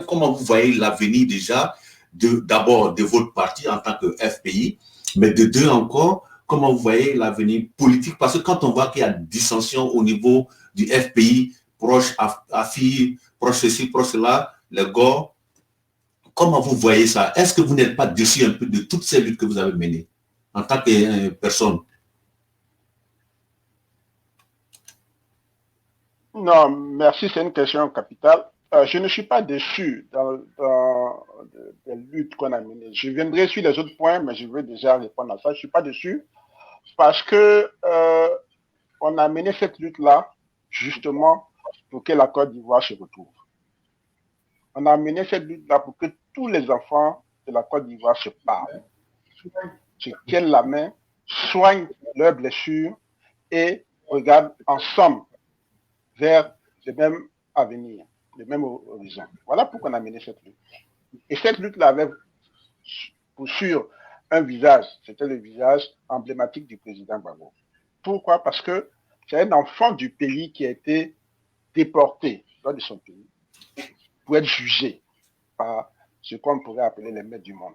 Comment vous voyez l'avenir déjà, d'abord de votre parti en tant que FPI, mais de 2 encore, comment vous voyez l'avenir politique? Parce que quand on voit qu'il y a des dissensions au niveau du FPI, proche AFI, proche ceci, proche cela, les GOR, comment vous voyez ça? Est-ce que vous n'êtes pas déçu un peu de toutes ces luttes que vous avez menées en tant que personne? Non, merci, c'est une question capitale. Je ne suis pas déçu des luttes qu'on a menées. Je viendrai sur les autres points, mais je veux déjà répondre à ça. Je ne suis pas déçu parce que on a mené cette lutte-là justement pour que la Côte d'Ivoire se retrouve. On a mené cette lutte-là pour que tous les enfants de la Côte d'Ivoire se parlent, se tiennent la main, soignent leurs blessures et regardent ensemble vers le même avenir, le même horizon. Voilà pourquoi on a mené cette lutte. Et cette lutte-là avait pour sûr un visage, c'était le visage emblématique du président Gbagbo. Pourquoi? Parce que c'est un enfant du pays qui a été déporté dans de son pays pour être jugé par ce qu'on pourrait appeler les maîtres du monde.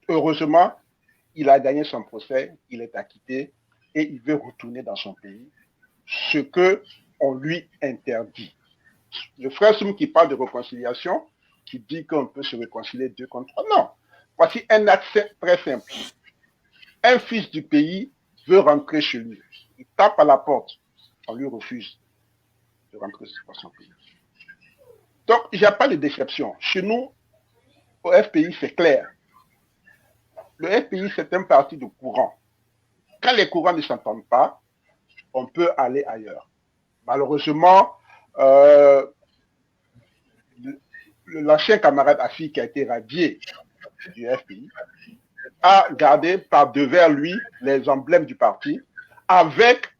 Heureusement, il a gagné son procès, il est acquitté et il veut retourner dans son pays, ce qu'on lui interdit. Le frère Soum qui parle de réconciliation, qui dit qu'on peut se réconcilier 2 contre 3, non. Voici un accès très simple. Un fils du pays veut rentrer chez lui. Il tape à la porte, on lui refuse de rentrer dans son pays. Donc, il n'y a pas de déception. Chez nous, au FPI, c'est clair. Le FPI, c'est un parti de courant. Quand les courants ne s'entendent pas, on peut aller ailleurs. Malheureusement, l'ancien camarade Afi, qui a été radié du FPI, a gardé par devers lui les emblèmes du parti avec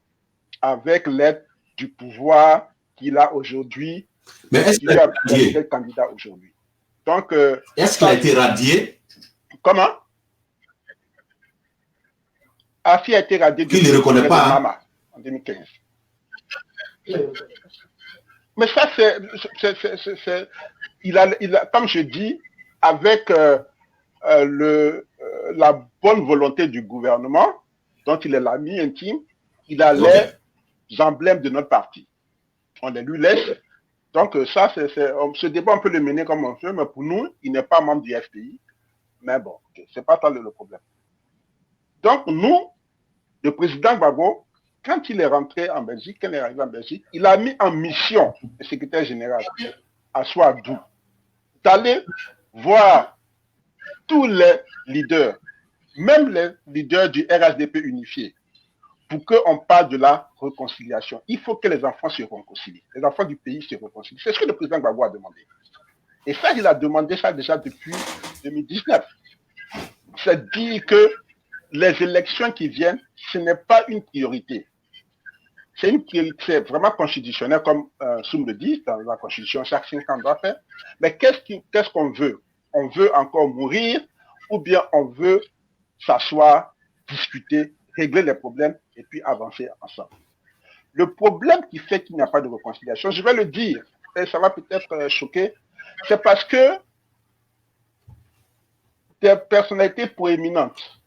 l'aide du pouvoir qu'il a aujourd'hui. Mais est-ce qu'il a été radié? Candidat aujourd'hui. Donc, est-ce qu'il a été radié? Comment? Afi a été radié il ne le reconnaît pas, Mama, en 2015. Mais ça, il a, comme je dis, avec la bonne volonté du gouvernement, dont il est l'ami intime, il a les emblèmes de notre parti. On les lui laisse. Donc ça, ce débat, on peut le mener comme on veut, mais pour nous, il n'est pas membre du FPI. Mais bon, c'est pas ça le problème. Donc nous, le président Gbagbo, quand il est rentré en Belgique, quand il est arrivé en Belgique, il a mis en mission le secrétaire général, Assou Adou, d'aller voir tous les leaders, même les leaders du RHDP unifié, pour qu'on parle de la réconciliation. Il faut que les enfants se réconcilient. Les enfants du pays se réconcilient. C'est ce que le président Gbagbo a demandé. Et ça, il a demandé ça déjà depuis 2019. C'est dire que les élections qui viennent, ce n'est pas une priorité. C'est une priorité, c'est vraiment constitutionnel, comme Soum le dit, dans la Constitution, chaque 5 ans doit faire. Mais qu'est-ce qu'on veut? On veut encore mourir ou bien on veut s'asseoir, discuter, régler les problèmes et puis avancer ensemble. Le problème qui fait qu'il n'y a pas de réconciliation, je vais le dire, et ça va peut-être choquer, c'est parce que des personnalités proéminentes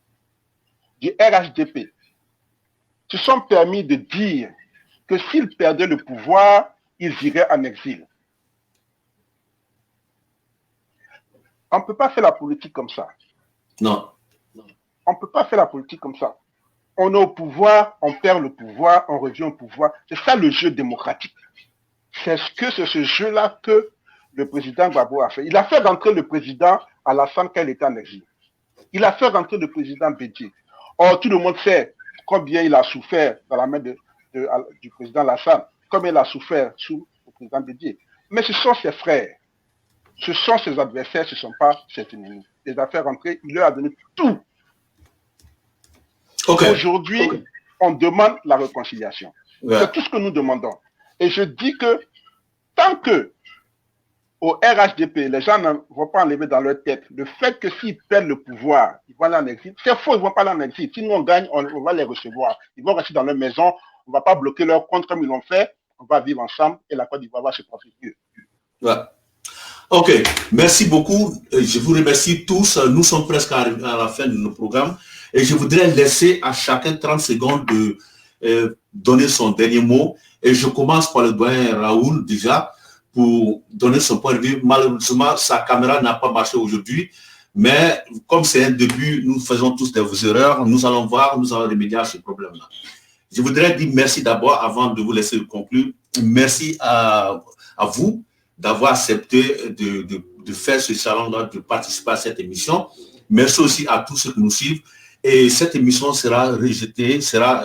du RHDP se sont permis de dire que s'ils perdaient le pouvoir, ils iraient en exil. On ne peut pas faire la politique comme ça. Non. On ne peut pas faire la politique comme ça. On est au pouvoir, on perd le pouvoir, on revient au pouvoir. C'est ça le jeu démocratique. C'est ce jeu-là que le président Gbagbo a fait. Il a fait rentrer le président Alassane quand il était en exil. Il a fait rentrer le président Bédié. Or, tout le monde sait combien il a souffert dans la main du président Alassane, combien il a souffert sous le président Bédié. Mais ce sont ses frères. Ce sont ses adversaires, ce ne sont pas ses ennemis. Il les a fait rentrer, il leur a donné tout. Okay. Aujourd'hui, on demande la réconciliation. Yeah. C'est tout ce que nous demandons. Et je dis que tant que au RHDP, les gens ne vont pas enlever dans leur tête le fait que s'ils perdent le pouvoir, ils vont aller en exil. C'est faux, ils ne vont pas aller en exil. Si nous on gagne, on va les recevoir. Ils vont rester dans leur maison, on ne va pas bloquer leur compte comme ils l'ont fait. On va vivre ensemble et la Côte d'Ivoire va se profiter. Ouais. Ok, merci beaucoup. Je vous remercie tous. Nous sommes presque arrivés à la fin de nos programmes et je voudrais laisser à chacun 30 secondes de donner son dernier mot. Et je commence par le doyen Raoul déjà pour donner son point de vue. Malheureusement, sa caméra n'a pas marché aujourd'hui, mais comme c'est un début, nous faisons tous des erreurs. Nous allons voir, nous allons remédier à ce problème-là. Je voudrais dire merci d'abord avant de vous laisser conclure. Merci à vous d'avoir accepté de faire ce salon-là, de participer à cette émission. Merci aussi à tous ceux qui nous suivent. Et cette émission sera rejetée, sera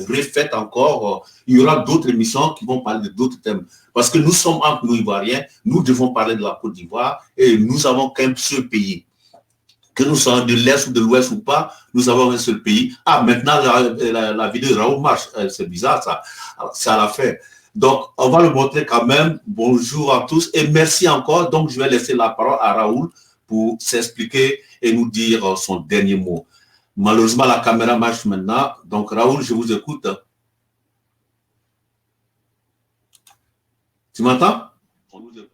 refaite encore. Il y aura d'autres émissions qui vont parler d'autres thèmes. Parce que nous sommes entre nous Ivoiriens, nous devons parler de la Côte d'Ivoire et nous avons qu'un seul pays. Que nous soyons de l'Est ou de l'Ouest ou pas, nous avons un seul pays. Ah, maintenant, la vidéo de Raoul marche. C'est bizarre, ça. C'est à la fin. Donc, on va le montrer quand même. Bonjour à tous et merci encore. Donc, je vais laisser la parole à Raoul pour s'expliquer et nous dire son dernier mot. Malheureusement, la caméra marche maintenant. Donc, Raoul, je vous écoute. Tu m'entends? On vous écoute.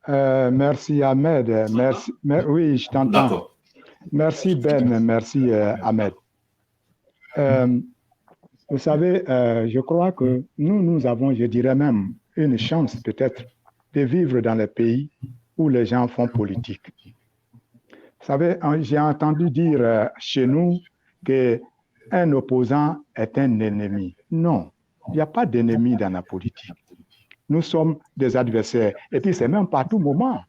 Merci Ahmed, merci. Oui, je t'entends. Merci Ben, merci Ahmed. Vous savez, je crois que nous avons, je dirais même, une chance peut-être de vivre dans les pays où les gens font politique. Vous savez, j'ai entendu dire chez nous qu'un opposant est un ennemi. Non, il n'y a pas d'ennemi dans la politique. Nous sommes des adversaires. Et puis, c'est même pas à tout moment.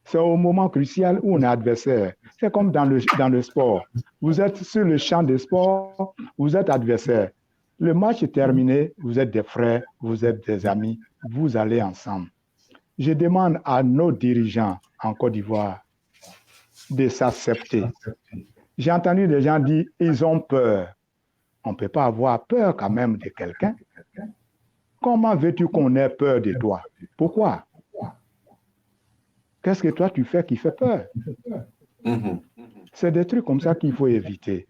C'est au moment crucial où on est adversaire. C'est comme dans le sport. Vous êtes sur le champ de sport, vous êtes adversaire. Le match est terminé, vous êtes des frères, vous êtes des amis, vous allez ensemble. Je demande à nos dirigeants en Côte d'Ivoire de s'accepter. J'ai entendu des gens dire ils ont peur. On ne peut pas avoir peur quand même de quelqu'un. Comment veux-tu qu'on ait peur de toi? Pourquoi? Qu'est-ce que toi tu fais qui fait peur? C'est des trucs comme ça qu'il faut éviter.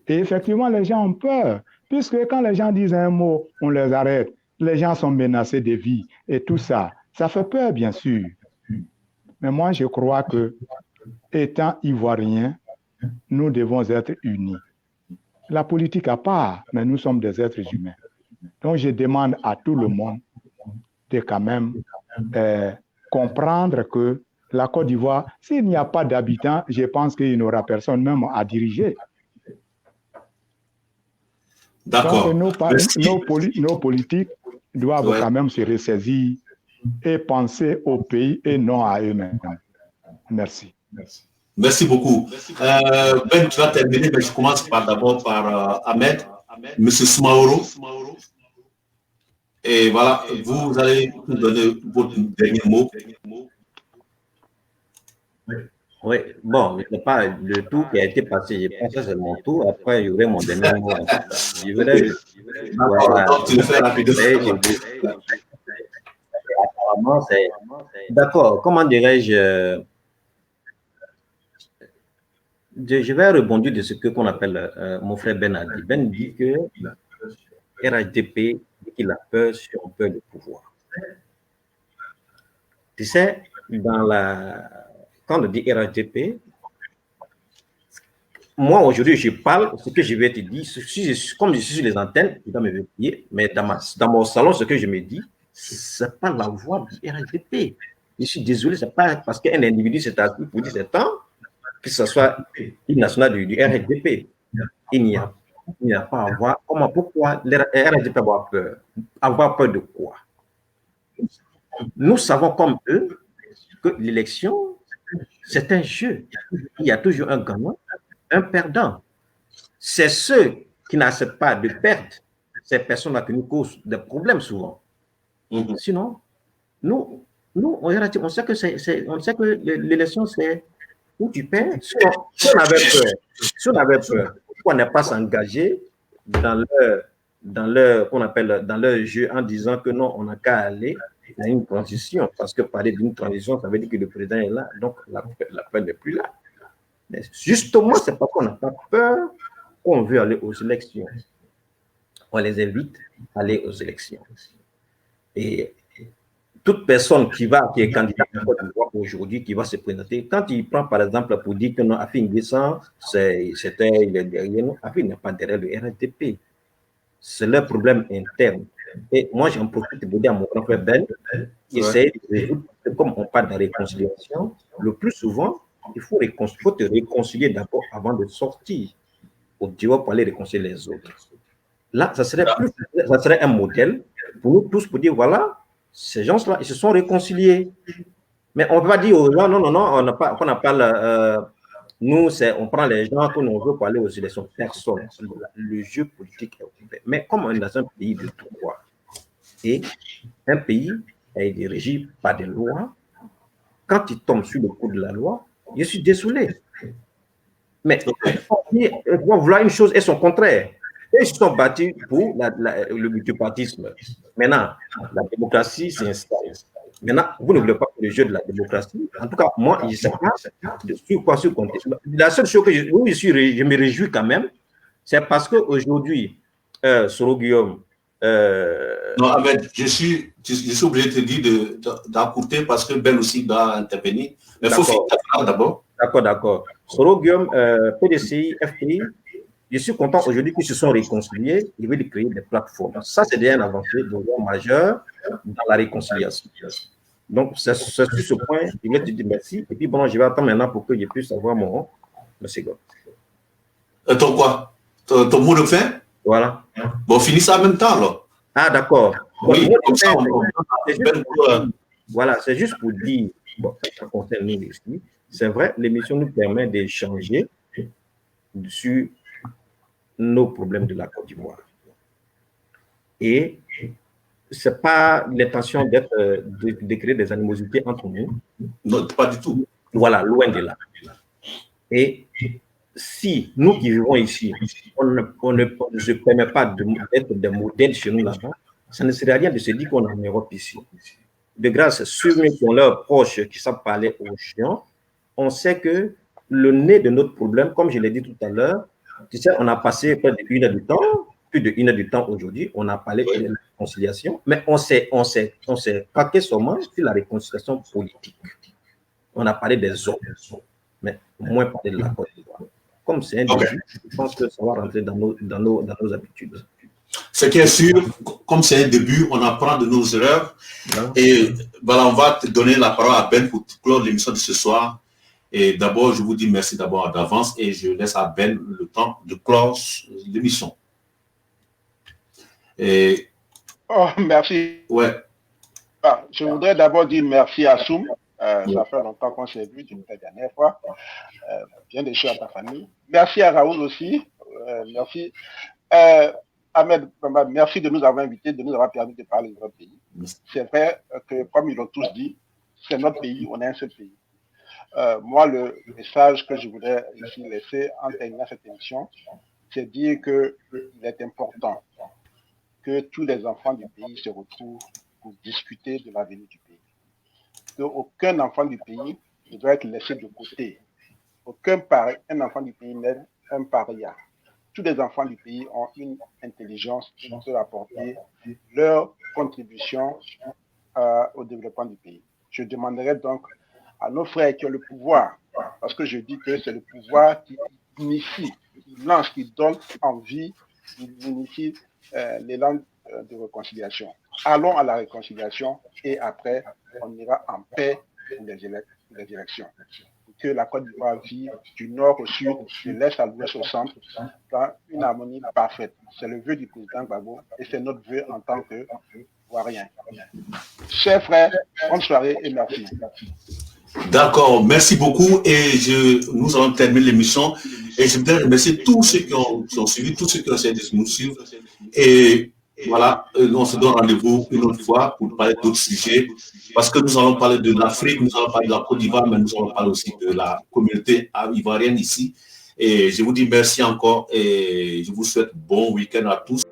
Et effectivement, les gens ont peur, puisque quand les gens disent un mot, on les arrête. Les gens sont menacés de vie et tout ça. Ça fait peur, bien sûr. Mais moi, je crois que, étant Ivoiriens, nous devons être unis. La politique à part, mais nous sommes des êtres humains. Donc, je demande à tout le monde de quand même comprendre que la Côte d'Ivoire, s'il n'y a pas d'habitants, je pense qu'il n'y aura personne même à diriger. D'accord. Donc, nos politiques doivent quand même se ressaisir et penser au pays et non à eux-mêmes. Merci. Merci beaucoup. Ben, tu vas terminer, mais je commence d'abord par Ahmed, M. Soumaoro. Et voilà, vous allez nous donner votre dernier mot. Oui, bon, je ne sais pas le tout qui a été passé. Je pense que c'est mon tour. Après, j'aurai mon dernier mot. Je voudrais. Voilà. Tu le fais rapidement. Apparemment, c'est. D'accord, comment dirais-je? Je vais rebondir de ce qu'on appelle mon frère Ben a dit. Ben dit que RHDP dit qu'il a peur si on peur le pouvoir. Tu sais, quand on dit RHDP, moi aujourd'hui je parle, ce que je vais te dire, comme je suis sur les antennes, je dois me vérifier, mais dans mon salon, ce que je me dis, ce n'est pas la voix du RHDP. Je suis désolé, ce n'est pas parce qu'un individu s'est assis pour 17 ans que ce soit une nationale du RHDP. Il n'y a pas à voir. Pourquoi le RHDP avoir peur? Avoir peur de quoi? Nous savons comme eux que l'élection, c'est un jeu. Il y a toujours un gagnant, un perdant. C'est ceux qui n'acceptent pas de perdre, ces personnes-là qui nous causent des problèmes souvent. Sinon, nous on sait que l'élection, c'est où tu perds. Si on avait peur, pourquoi ne pas s'engager dans leur jeu en disant que non, on n'a qu'à aller à une transition, parce que parler d'une transition, ça veut dire que le président est là, donc la peur n'est plus là. Mais justement, c'est parce qu'on n'a pas peur qu'on veut aller aux élections. On les invite à aller aux élections. Et toute personne qui est candidat aujourd'hui, qui va se présenter, quand il prend par exemple pour dire que non, Afin Guessant, il est derrière nous, Afin n'est pas derrière le RHDP. C'est leur problème interne. Et moi, j'en profite pour dire à mon grand frère Ben, essayer de résoudre, comme on parle de réconciliation, le plus souvent, il faut te réconcilier d'abord avant de sortir au dialogue pour aller réconcilier les autres. Là, ça serait un modèle pour nous tous pour dire voilà, ces gens-là, ils se sont réconciliés. Mais on ne peut pas dire aux gens non, on n'a pas Nous, on prend les gens que l'on veut pour aller aux élections. Personne. Le jeu politique est ouvert. Mais comme on est dans un pays de droit, et un pays est dirigé par des lois, quand il tombe sur le coup de la loi, je suis désolé. Mais ils vont vouloir une chose et son contraire. Et ils se sont battus pour le multipartisme. Maintenant, la démocratie s'installe. Maintenant, vous ne voulez pas le jeu de la démocratie. En tout cas, moi, je ne sais pas sur quoi se compter. La seule chose que je me réjouis quand même, c'est parce qu'aujourd'hui, Soro Guillaume. Non, Ahmed, je suis obligé de te dire d'écouter parce que Ben aussi doit intervenir. Mais il faut finir d'abord. D'accord. Soro Guillaume, PDCI, FPI, je suis content aujourd'hui qu'ils se sont réconciliés. Ils veulent créer des plateformes. Ça, c'est déjà une avancée majeure dans la réconciliation. Donc, c'est sur ce point, je vais te dire merci. Et puis, bon, je vais attendre maintenant pour que je puisse avoir mon merci. Ton quoi? Ton mot de fin? Voilà. Bon, finis ça en même temps, alors. Ah, d'accord. Oui, comme ça, voilà, c'est juste pour dire, bon, ça concerne nous ici. C'est vrai, l'émission nous permet d'échanger sur nos problèmes de la Côte d'Ivoire. Et ce n'est pas l'intention de créer des animosités entre nous. Non, pas du tout. Voilà, loin de là. Et si nous qui vivons ici, on ne se permet pas d'être des modèles chez nous là-bas, ça ne serait rien de se dire qu'on est en Europe ici. De grâce, ceux qui ont leurs proches qui savent parler aux chiens, on sait que le nez de notre problème, comme je l'ai dit tout à l'heure, tu sais, on a passé près d'1 heure de temps, plus d'1 heure de temps aujourd'hui, on a parlé de la réconciliation, mais on s'est paqué seulement sur la réconciliation politique. On a parlé des autres, mais moins parlé de la Côte d'Ivoire. Comme c'est un début, je pense que ça va rentrer dans nos habitudes. Ce qui est sûr, comme c'est un début, on apprend de nos erreurs. Et voilà, on va te donner la parole à Ben pour clore l'émission de ce soir. Et d'abord, je vous dis merci d'abord d'avance et je laisse à Ben le temps de clore l'émission. Oh, merci. Ouais. Je voudrais d'abord dire merci à Soum. Ça fait longtemps qu'on s'est vu, la dernière fois. Bien des choses à ta famille. Merci à Raoul aussi. Merci. Ahmed, merci de nous avoir invités, de nous avoir permis de parler de notre pays. C'est vrai que, comme ils l'ont tous dit, c'est notre pays, on est un seul pays. Moi, le message que je voudrais ici laisser en terminant cette émission, c'est dire qu'il est important que tous les enfants du pays se retrouvent pour discuter de l'avenir du pays. Qu'aucun enfant du pays ne doit être laissé de côté. Un enfant du pays n'est un paria. Tous les enfants du pays ont une intelligence qui peut apporter leur contribution au développement du pays. Je demanderai donc à nos frères qui ont le pouvoir, parce que je dis que c'est le pouvoir qui initie, qui lance, qui donne envie, qui initie l'élan de réconciliation. Allons à la réconciliation et après, on ira en paix pour les élections. Que la Côte d'Ivoire vive du nord au sud, de l'est à l'ouest au centre, dans une harmonie parfaite. C'est le vœu du président Gbagbo et c'est notre vœu en tant que Ivoirien. Chers frères, bonne soirée et merci. D'accord, merci beaucoup et nous allons terminer l'émission et je voudrais remercier tous ceux qui ont suivi, tous ceux qui ont essayé de nous suivre et voilà, on se donne rendez-vous une autre fois pour parler d'autres sujets parce que nous allons parler de l'Afrique, nous allons parler de la Côte d'Ivoire, mais nous allons parler aussi de la communauté ivoirienne ici et je vous dis merci encore et je vous souhaite bon week-end à tous.